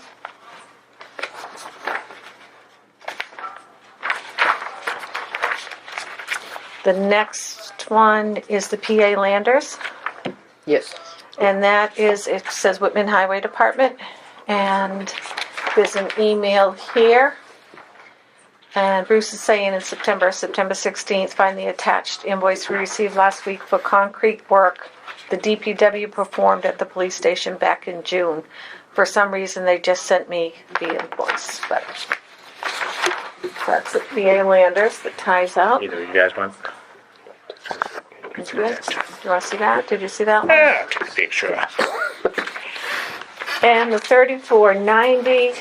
The next one is the PA Landers. Yes. And that is, it says Whitman Highway Department. And there's an email here. And Bruce is saying in September 16th, find the attached invoice we received last week for concrete work the DPW performed at the police station back in June. For some reason, they just sent me the invoice, but that's the PA Landers that ties out. Either of you guys want? It's good. Do you want to see that? Did you see that one? Yeah, take a picture. And the 3490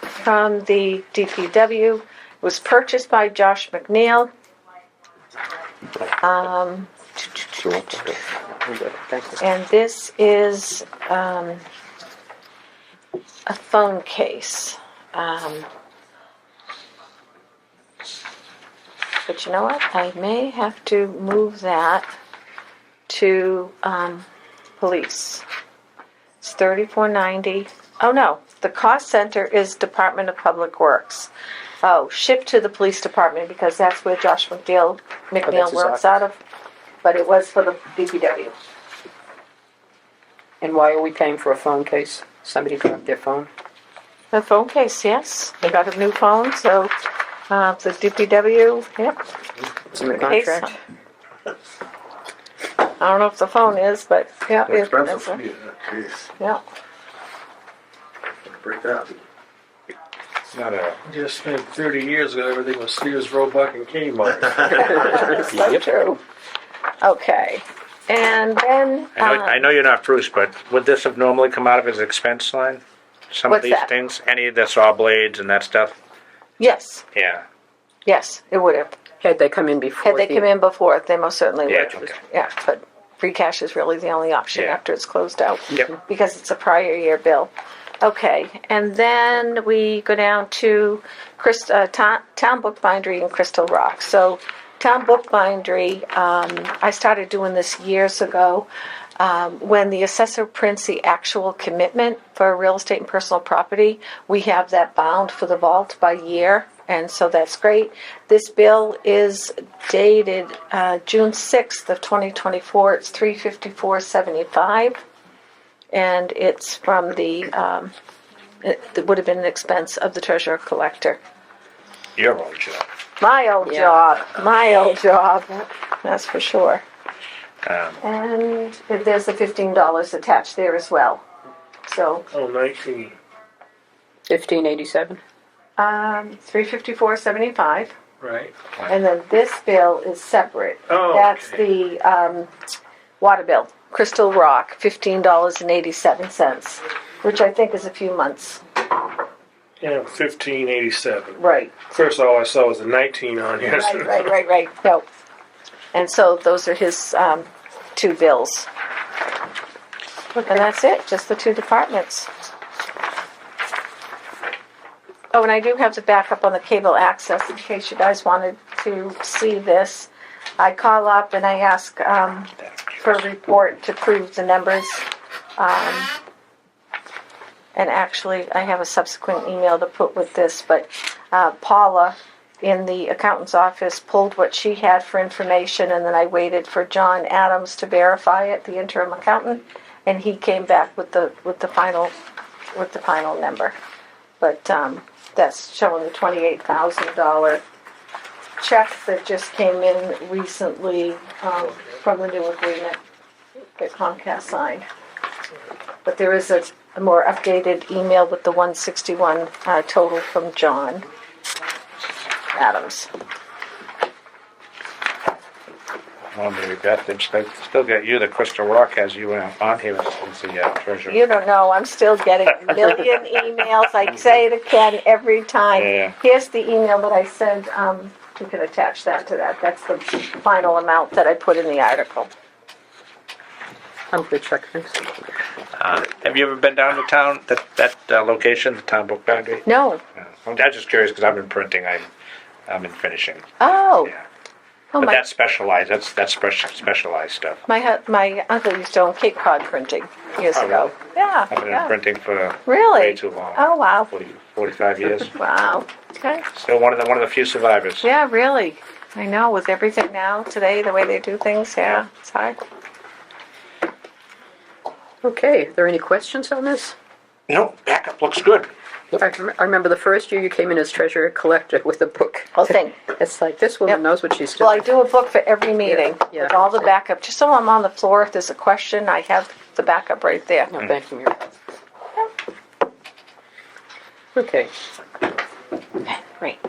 from the DPW was purchased by Josh McNeil. And this is a phone case. But you know what? I may have to move that to police. It's $34.90. Oh no, the cost center is Department of Public Works. Oh, shipped to the police department because that's where Josh McNeil his works office. out of. But it was for the DPW. And why are we paying for a phone case? Somebody dropped their phone? The phone case, yes. They got a new phone, so the DPW, yep. It's in the Case. contract? I don't know if the phone is, but yeah, Expensive. that's Yeah, jeez. yeah. Break that. It's not a. Just spent 30 years ago, everything was Sears, Roebuck, and Kmart. So true. Okay, and then I know you're not Bruce, but would this have normally come out of his expense line? Some What's of these that? things, any of the saw blades and that stuff. yes, Yeah. it would have. Had they come in before? Had they come in before, they most certainly Yeah, would. okay. Yeah, but free cash is really the only option Yeah. after it's closed out. Yep. Because it's a prior year bill. Okay, and then we go down to Town Bookbindery in Crystal Rock. So Town Bookbindery, I started doing this years ago. When the assessor prints the actual commitment for real estate and personal property, we have that bound for the vault by year, and so that's great. This bill is dated June 6th of 2024. It's $354.75, and it's from the it would have been an expense of the treasurer collector. Your old job. My old job, that's for sure. And there's the $15 attached there as well. So, Oh, 19. 1587? $354.75. Right. And then this bill is separate. Oh, That's okay. the water bill, Crystal Rock, $15.87, which I think is a few months. Yeah, 1587. Right. First, all I saw was a 19 on here. Right. No. And so those are his two bills. And that's it, just the two departments. Oh, and I do have the backup on the cable access in case you guys wanted to see this. I call up and I ask for a report to prove the numbers. And actually, I have a subsequent email to put with this, but Paula in the accountant's office pulled what she had for information, and then I waited for John Adams to verify it, the interim accountant, and he came back with the final number. But that's showing the $28,000 check that just came in recently from the new agreement that Comcast signed. But there is a more updated email with the 161 total from John Adams. Well, maybe Beth, they still get you. The Crystal Rock has you on here as the treasurer. You don't know, I'm still getting a million emails. I say to Ken every time. Yeah. Here's the email that I sent. You can attach that to that. That's the final amount that I put in the article. I'm good, check, thanks. Have you ever been down to town, that location, the town book boundary? No. I'm just curious because I'm in printing. I'm in finishing. Oh. Yeah. Oh, But my, that's specialized. That's specialized stuff. my uncle used to own Cape Cod printing years Oh, ago. really? Yeah. I've been in Yeah. printing for Really? way too long. Oh, wow. 45 years. Wow. Okay. Still one of the few survivors. Yeah, really. I know, with everything now, today, the way they do things, yeah, it's hard. Okay, are there any questions on this? No, backup looks good. I remember the first year you came in as treasurer collector with a book. Oh, thing. It's like, this woman Yep. knows what she's Well, I doing. do a book for every meeting Yeah. with all the backup, just so I'm on the floor. If there's a question, I have the backup right there. No, thank you, Mary. Okay, Okay, great.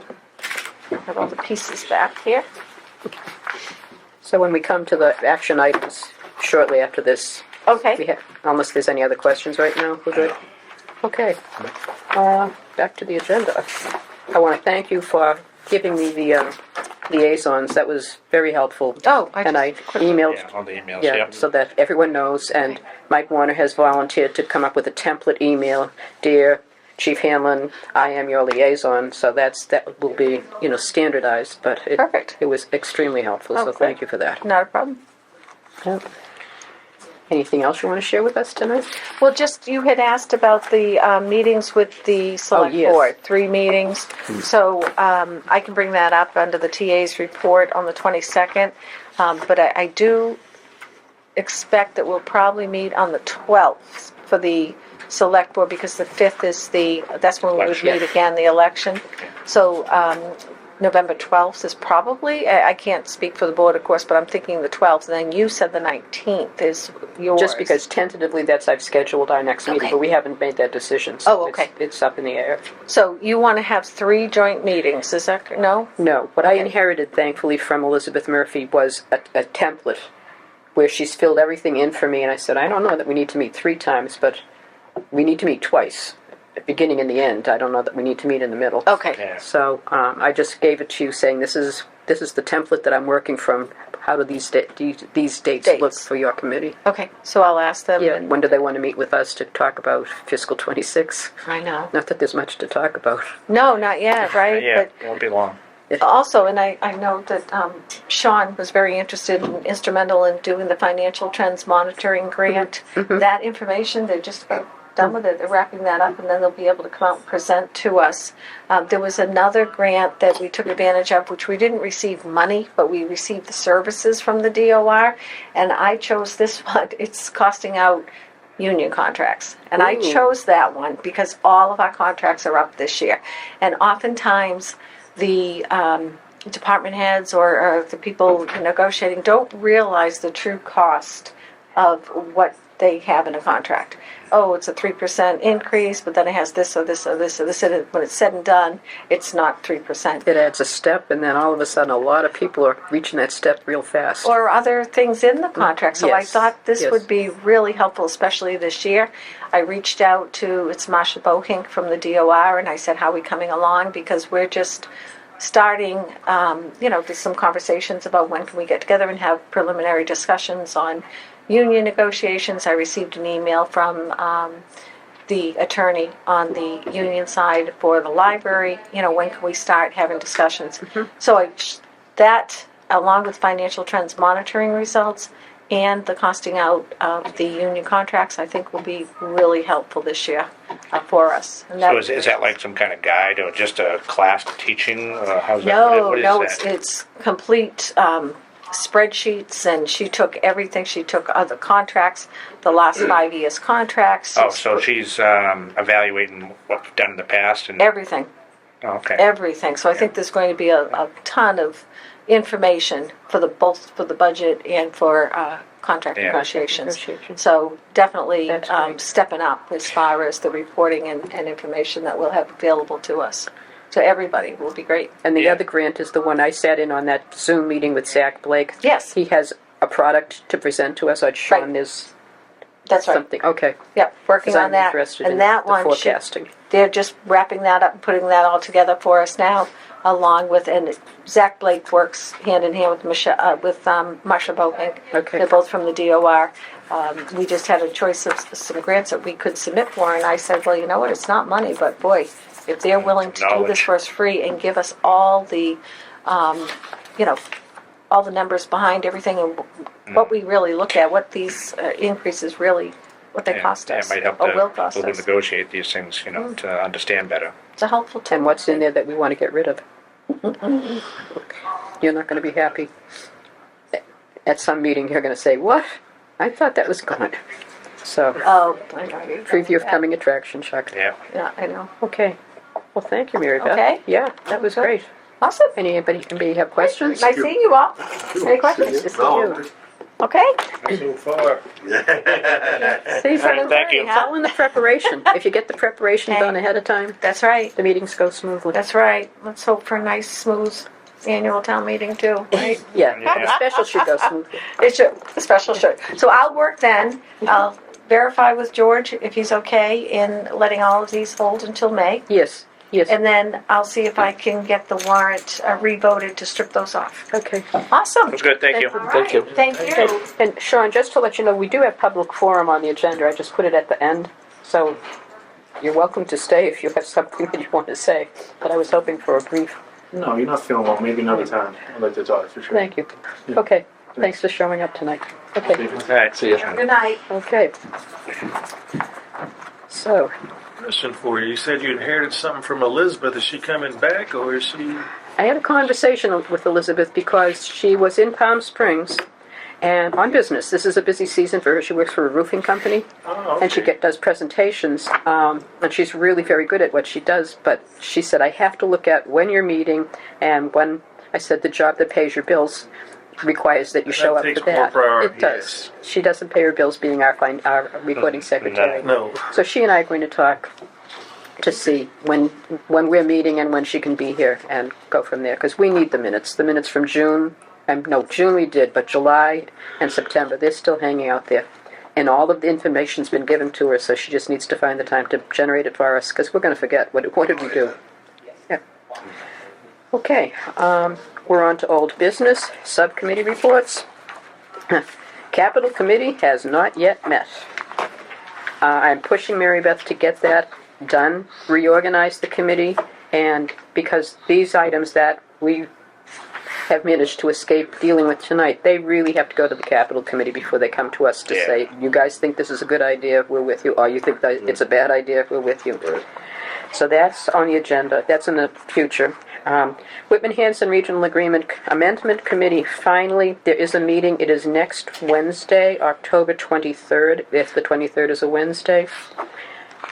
Have all the pieces back here. so when we come to the action items shortly after this, we Okay. have, unless there's any other questions right now, we're good? Okay. Back to the agenda. I want to thank you for giving me the liaisons. That was very helpful. Oh, And I quickly- emailed, Yeah, on the emails. yeah, Yep. so that everyone knows. And Mike Warner has volunteered to come up with a template email. Dear Chief Hanlon, I am your liaison. So that will be, standardized. But Perfect. it was extremely helpful. Oh, So great. thank you for that. Not a problem. Yep. Anything else you want to share with us tonight? Well, just, you had asked about the meetings with the select yes. board, 3 meetings. So I can bring that up under the TA's report on the 22nd. But I do expect that we'll probably meet on the 12th for the select board, because the 5th is that's when we would Election. meet again, the election. So November 12th is probably, I can't speak for the board, of course, but I'm thinking the 12th. And then you said the 19th is yours. Just because tentatively I've scheduled our next meeting, Okay. but we haven't made that decision. So Oh, okay. It's up in the air. So you want to have 3 joint meetings, is that, no? No, what I Okay. inherited, thankfully, from Elizabeth Murphy was a template where she's filled everything in for me, and I said, I don't know that we need to meet 3 times, but we need to meet twice, the beginning and the end. I don't know that we need to meet in the middle. Okay. Yeah. So I just gave it to you, saying this is the template that I'm working from. How do these dates look Dates. for your committee? Okay, so I'll ask them. Yeah, and- when do they want to meet with us to talk about fiscal 26? I know. Not that there's much to talk about. No, not yet, right? Yeah, it won't be long. But also, and I know that Sean was very interested and instrumental in doing the financial trends monitoring grant. That information, they're just about done with it. They're wrapping that up, and then they'll be able to come out and present to us. There was another grant that we took advantage of, which we didn't receive money, but we received the services from the DOR, and I chose this one. It's costing out union contracts. And I Ooh. chose that one because all of our contracts are up this year. And oftentimes, the department heads or the people negotiating don't realize the true cost of what they have in a contract. Oh, it's a 3% increase, but then it has this or this or this or this. And when it's said and done, it's not 3%. It adds a step, and then all of a sudden a lot of people are reaching that step real fast. Or other things in the contract. So I Yes, thought this yes. would be really helpful, especially this year. I reached out to, it's Masha Bohink from the DOR, and I said, how are we coming along? Because we're just starting, there's some conversations about when can we get together and have preliminary discussions on union negotiations. I received an email from the attorney on the union side for the library. When can we start having discussions? So that, along with financial trends monitoring results and the costing out of the union contracts, I think will be really helpful this year for us. And So is that like some kind of guide or just a class teaching? How's that? What is that? It's complete spreadsheets, and she took everything. She took other contracts, the last 5 years contracts. Oh, so she's evaluating what we've done in the past and Everything. okay. Everything. So I think there's going to be a ton of information for both for the budget and for contract Yeah. negotiations. Negotiations. So definitely That's great. stepping up as far as the reporting and information that we'll have available to us. So everybody will be great. And the Yeah. other grant is the one I sat in on that Zoom meeting with Zach Blake. Yes. He has a product to present to us. Sean Right. is That's right. something. Okay. Yep, working 'Cause on I'm that. interested in And that the one, forecasting. they're just wrapping that up and putting that all together for us now. along with, and Zach Blake works hand in hand with Marsha Bohank. Okay. They're both from the DOR. We just had a choice of some grants that we could submit for, and I said, well, you know what, it's not money, but boy, if they're willing to do this Knowledge. for us free and give us all the, all the numbers behind everything and what we really look at, what these increases really, what they cost us, It might help or will the cost people who us. negotiate these things, to understand better. It's a helpful tool. And what's in there that we want to get rid of? You're not going to be happy. At some meeting, you're going to say, what? I thought that was gone. So, Oh, I know. preview of coming attraction, Chuck. Yeah. Yeah, I know. Okay. Well, thank you, Mary Beth. Okay. Yeah, that was great. Awesome. Anybody have questions? Nice seeing you all. Any questions? Just No. you. Okay. So far. See, Thank you. It's all in the preparation. If you get the preparation Okay. done ahead of time, That's right. the meetings go smoothly. That's right. Let's hope for a nice, smooth annual town meeting too, right? Yeah, Yeah. the special should go smoothly. It should. The special should. So I'll work then. I'll verify with George if he's okay in letting all of these hold until May. Yes, yes. And then I'll see if I can get the warrant re-voted to strip those off. Okay. Awesome. That's good, thank you. All Thank you. right. Thank you. And Sean, just to let you know, we do have public forum on the agenda. I just put it at the end. So you're welcome to stay if you have something that you want to say. But I was hoping for a brief. No, you're not feeling well. Maybe another time. I'd like to talk for sure. Thank you. Okay. Thanks for showing up tonight. Okay. All right. See ya. Good night. Okay. So, Question for you. You said you inherited something from Elizabeth. Is she coming back or is she? I had a conversation with Elizabeth because she was in Palm Springs and on business. This is a busy season for her. She works for a roofing company. Oh, And she does presentations, and she's really very good at what she does. But she said, I have to look at when you're meeting, and when I said the job that pays your bills requires that you show up takes for that. more priority, It does. She doesn't pay her bills being our recording secretary. No. So she and I are going to talk to see when we're meeting and when she can be here and go from there. Because we need the minutes. The minutes from June, no, June we did, but July and September, they're still hanging out there. And all of the information's been given to her, so she just needs to find the time to generate it for us, because we're going to forget. What did we do? Yeah. Okay, we're on to old business, subcommittee reports. Capital Committee has not yet met. I'm pushing Mary Beth to get that done, reorganize the committee, and because these items that we have managed to escape dealing with tonight, they really have to go to the Capital Committee before they come to us to Yeah. say, you guys think this is a good idea, we're with you, or you think that it's a bad idea, we're with you. So that's on the agenda, that's in the future. Whitman Hanson Regional Agreement Amendment Committee, finally, there is a meeting. It is next Wednesday, October 23rd, if the 23rd is a Wednesday.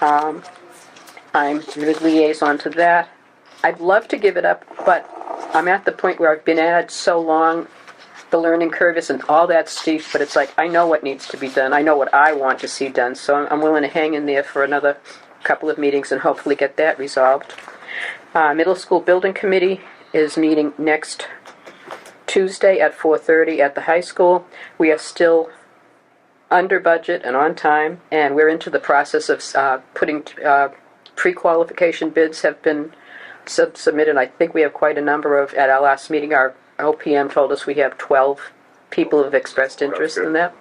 I'm the liaison to that. I'd love to give it up, but I'm at the point where I've been at it so long, the learning curve isn't all that steep, but it's like, I know what needs to be done. I know what I want to see done, so I'm willing to hang in there for another couple of meetings and hopefully get that resolved. Middle School Building Committee is meeting next Tuesday at 4:30 at the high school. We are still under budget and on time, and we're into the process of putting pre-qualification bids have been submitted. I think we have quite a number of, at our last meeting, our OPM told us we have 12 people who have expressed interest in that.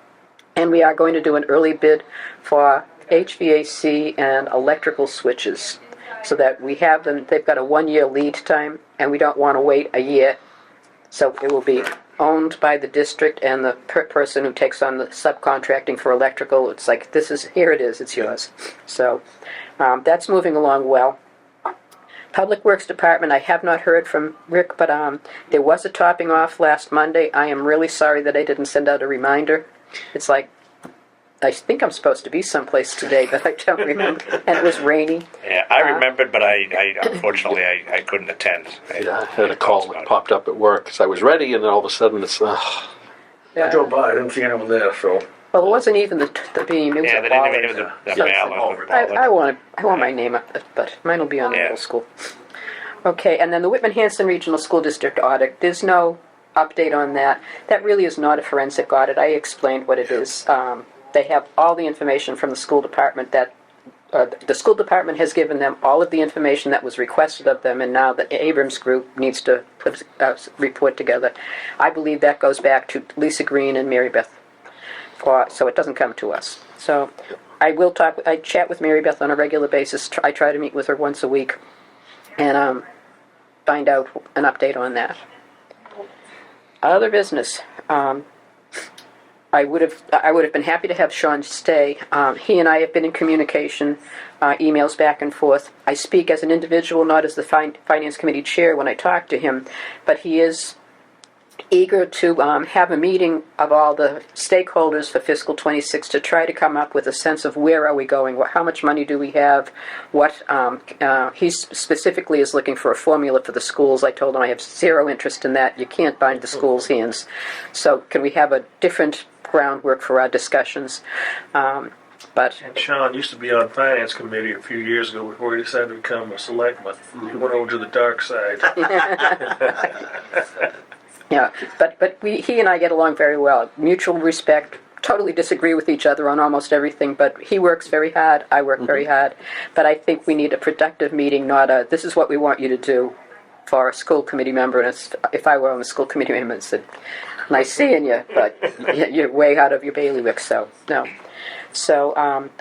And we are going to do an early bid for HVAC and electrical switches so that we have them. They've got a 1-year lead time, and we don't want to wait a year. So it will be owned by the district and the person who takes on the subcontracting for electrical. It's like, here it is, it's yours. So that's moving along well. Public Works Department, I have not heard from Rick, but there was a topping off last Monday. I am really sorry that I didn't send out a reminder. It's like, I think I'm supposed to be someplace today, but I don't remember. And it was rainy. Yeah, I remembered, but I unfortunately I couldn't attend. Yeah, I had a call that popped up at work because I was ready, and then all of a sudden it's, I drove by, I didn't see anyone there, so. Well, it wasn't even the beam. It was Yeah, a they didn't even bollard. give the So- ballot. I want my name up, but mine will be on the Yeah. middle school. Okay, and then the Whitman Hanson Regional School District audit. There's no update on that. That really is not a forensic audit. I explained what it is. They have all the information from the school department that the school department has given them all of the information that was requested of them, and now the Abrams group needs to put a report together. I believe that goes back to Lisa Green and Mary Beth, so it doesn't come to us. So I chat with Mary Beth on a regular basis. I try to meet with her once a week and find out an update on that. Other business. I would have been happy to have Sean stay. He and I have been in communication, emails back and forth. I speak as an individual, not as the Finance Committee chair when I talk to him, but he is eager to have a meeting of all the stakeholders for fiscal 26 to try to come up with a sense of where are we going, how much money do we have, he specifically is looking for a formula for the schools. I told him I have zero interest in that. You can't bind the schools' hands. So can we have a different groundwork for our discussions? But And Sean used to be on Finance Committee a few years ago before he decided to become a selectman. He went over to the dark side. yeah, but he and I get along very well. Mutual respect. Totally disagree with each other on almost everything, but he works very hard. I work very hard. But I think we need a productive meeting, not a this is what we want you to do for a school committee member. And if I were on the school committee member, I'd say, nice seeing you, but you're way out of your bailiwick, so no. So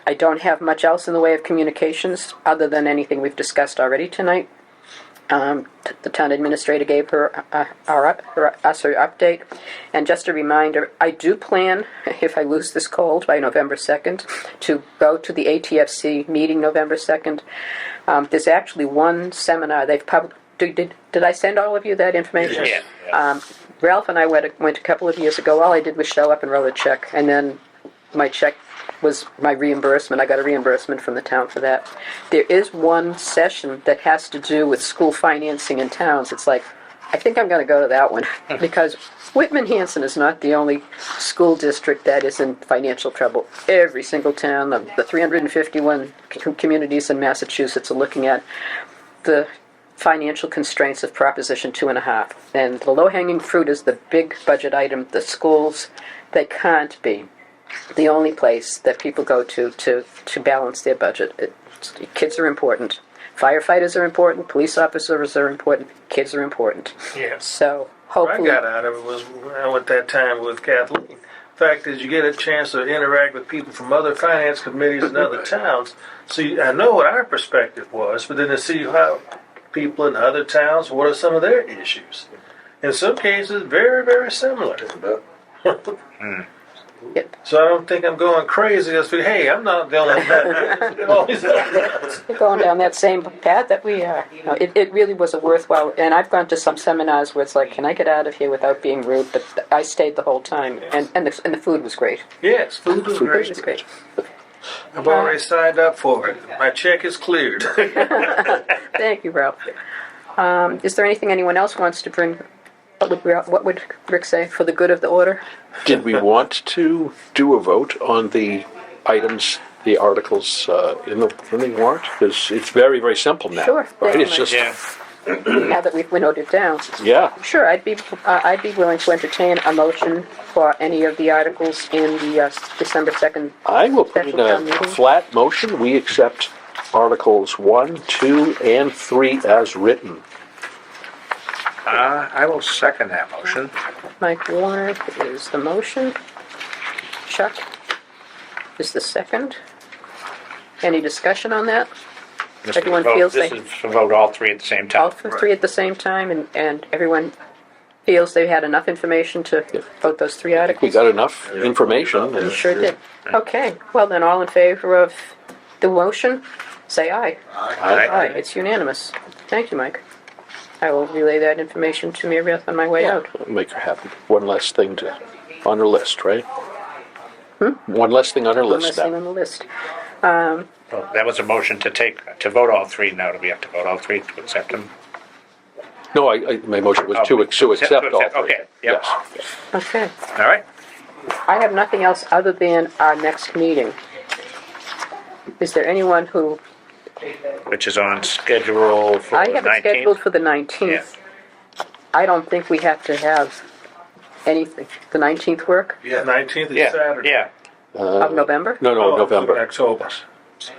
I don't have much else in the way of communications other than anything we've discussed already tonight. The town administrator gave us her update. And just a reminder, I do plan, if I lose this cold by November 2nd, to go to the ATFC meeting November 2nd. There's actually one seminar they've published. Did I send all of you that information? Yeah. Ralph and I went a couple of years ago. All I did was show up and wrote a check, and then my check was my reimbursement. I got a reimbursement from the town for that. There is one session that has to do with school financing in towns. It's like, I think I'm going to go to that one because Whitman Hanson is not the only school district that is in financial trouble. Every single town, the 351 communities in Massachusetts are looking at the financial constraints of Proposition 2.5. And the low-hanging fruit is the big budget item. The schools, they can't be the only place that people go to balance their budget. Kids are important. Firefighters are important. Police officers are important. Kids are important. Yeah. So What I hopefully, got out of it was when I went that time with Kathleen. The fact is, you get a chance to interact with people from other finance committees in other towns. So I know what our perspective was, but then to see how people in other towns, what are some of their issues? In some cases, very, very similar. Yep. So I don't think I'm going crazy. Just because, hey, I'm not the only one that always we're going down that same path that we are. No, it really was a worthwhile, and I've gone to some seminars where it's like, can I get out of here without being rude? But I stayed the whole time, and the food was great. Yes, food was Food great. was great. I've already signed up for it. My check is cleared. Thank you, Ralph. Is there anything anyone else wants to bring? What would Rick say for the good of the order? Did we want to do a vote on the items, the articles in the warrant? Because it's very, very simple now. Sure, Right? It's definitely. just, Now that we've winnowed it down. yeah. Sure, I'd be willing to entertain a motion for any of the articles in the December 2nd. I will put in Special town a meeting. flat motion. We accept Articles 1, 2, and 3 as written. I will second that motion. Mike Warner is the motion. Chuck is the second. Any discussion on that? Everyone feels This they is to vote all three at the same time. all for three at the same time, and everyone feels they had enough information to vote those three We articles? got enough information. You and- sure did. Okay, well then, all in favor of the motion, say aye. Aye, it's unanimous. Thank you, Mike. I will relay that information to Mary Beth on my way out. Make her happy. One less thing on her list, right? One less thing on her One list last thing now. on the list. Well, that was a motion to vote all three. Now do we have to vote all three to accept them? No, my motion was to accept all three. Okay, yep. Yes. Okay. All right. I have nothing else other than our next meeting. Is there anyone who... Which is on schedule for I the have it 19th. scheduled for the 19th. I don't think we have to have anything. The 19th work Yeah, 19th is Yeah, Saturday. yeah. of November? No, Oh, November. October.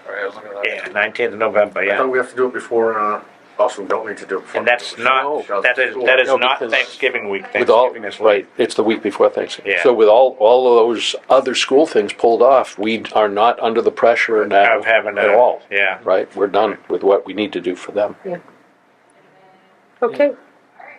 Sorry, I was looking at that. Yeah, 19th of November, I yeah. thought we have to do it before, also don't need to do it before. And that's not, No. that is No, not because Thanksgiving week. With all, Thanksgiving is right, late. it's the week before Thanksgiving. Yeah. So with all of those other school things pulled off, we are not under the pressure now Of having at a- all. yeah. Right, we're done with what we need to do for them. Okay.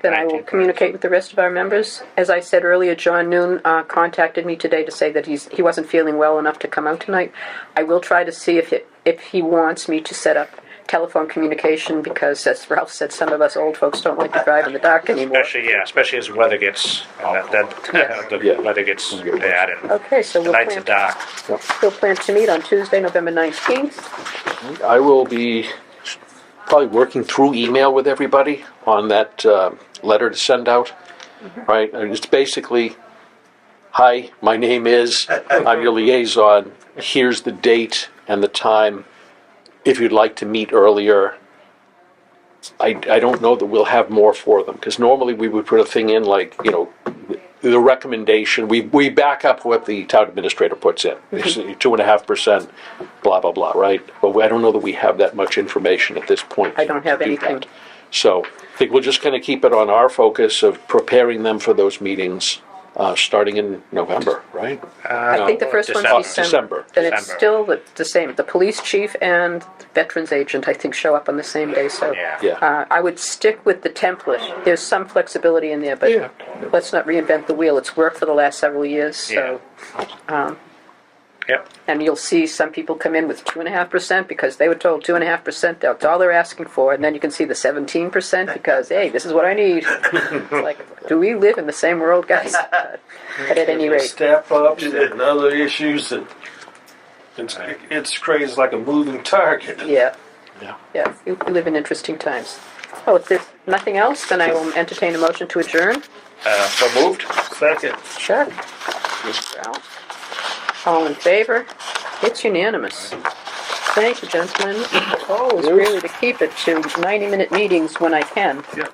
Then I will 19th. communicate with the rest of our members. As I said earlier, John Noon contacted me today to say that he wasn't feeling well enough to come out tonight. I will try to see if he wants me to set up telephone communication because, as Ralph said, some of us old folks don't like to drive in the dark anymore. Especially as the weather gets, the Yeah. weather gets bad and Okay, so the nights are dark. we'll plan to meet on Tuesday, November 19th. I will be probably working through email with everybody on that letter to send out, right? And it's basically, hi, my name is, I'm your liaison, here's the date and the time. If you'd like to meet earlier, I don't know that we'll have more for them, because normally we would put a thing in like, the recommendation, we back up what the town administrator puts in. It's 2.5%, blah, blah, blah, right? But I don't know that we have that much information at this point. I don't have to do anything. that. So I think we're just going to keep it on our focus of preparing them for those meetings, starting in November, right? I think the first one's December. Then it's December. still the same. The police chief and the veterans agent, I think, show up on the same day. So Yeah. I would stick with the template. There's some flexibility in there, but Yeah. let's not reinvent the wheel. It's worked for the last several years. So, Yep. and you'll see some people come in with 2.5% because they were told 2.5%. That's all they're asking for, and then you can see the 17% because hey, this is what I need. It's like, do we live in the same world, guys? But at any rate. Step ups and other issues that it's crazy. It's like a moving target. Yeah. Yeah. Yeah, we live in interesting times. Oh, if there's nothing else, then I will entertain a motion to adjourn. So moved? Second. Sure. Ralph? All in favor? It's unanimous. Thank you, gentlemen. Always really to keep it to 90-minute meetings when I can. Yeah.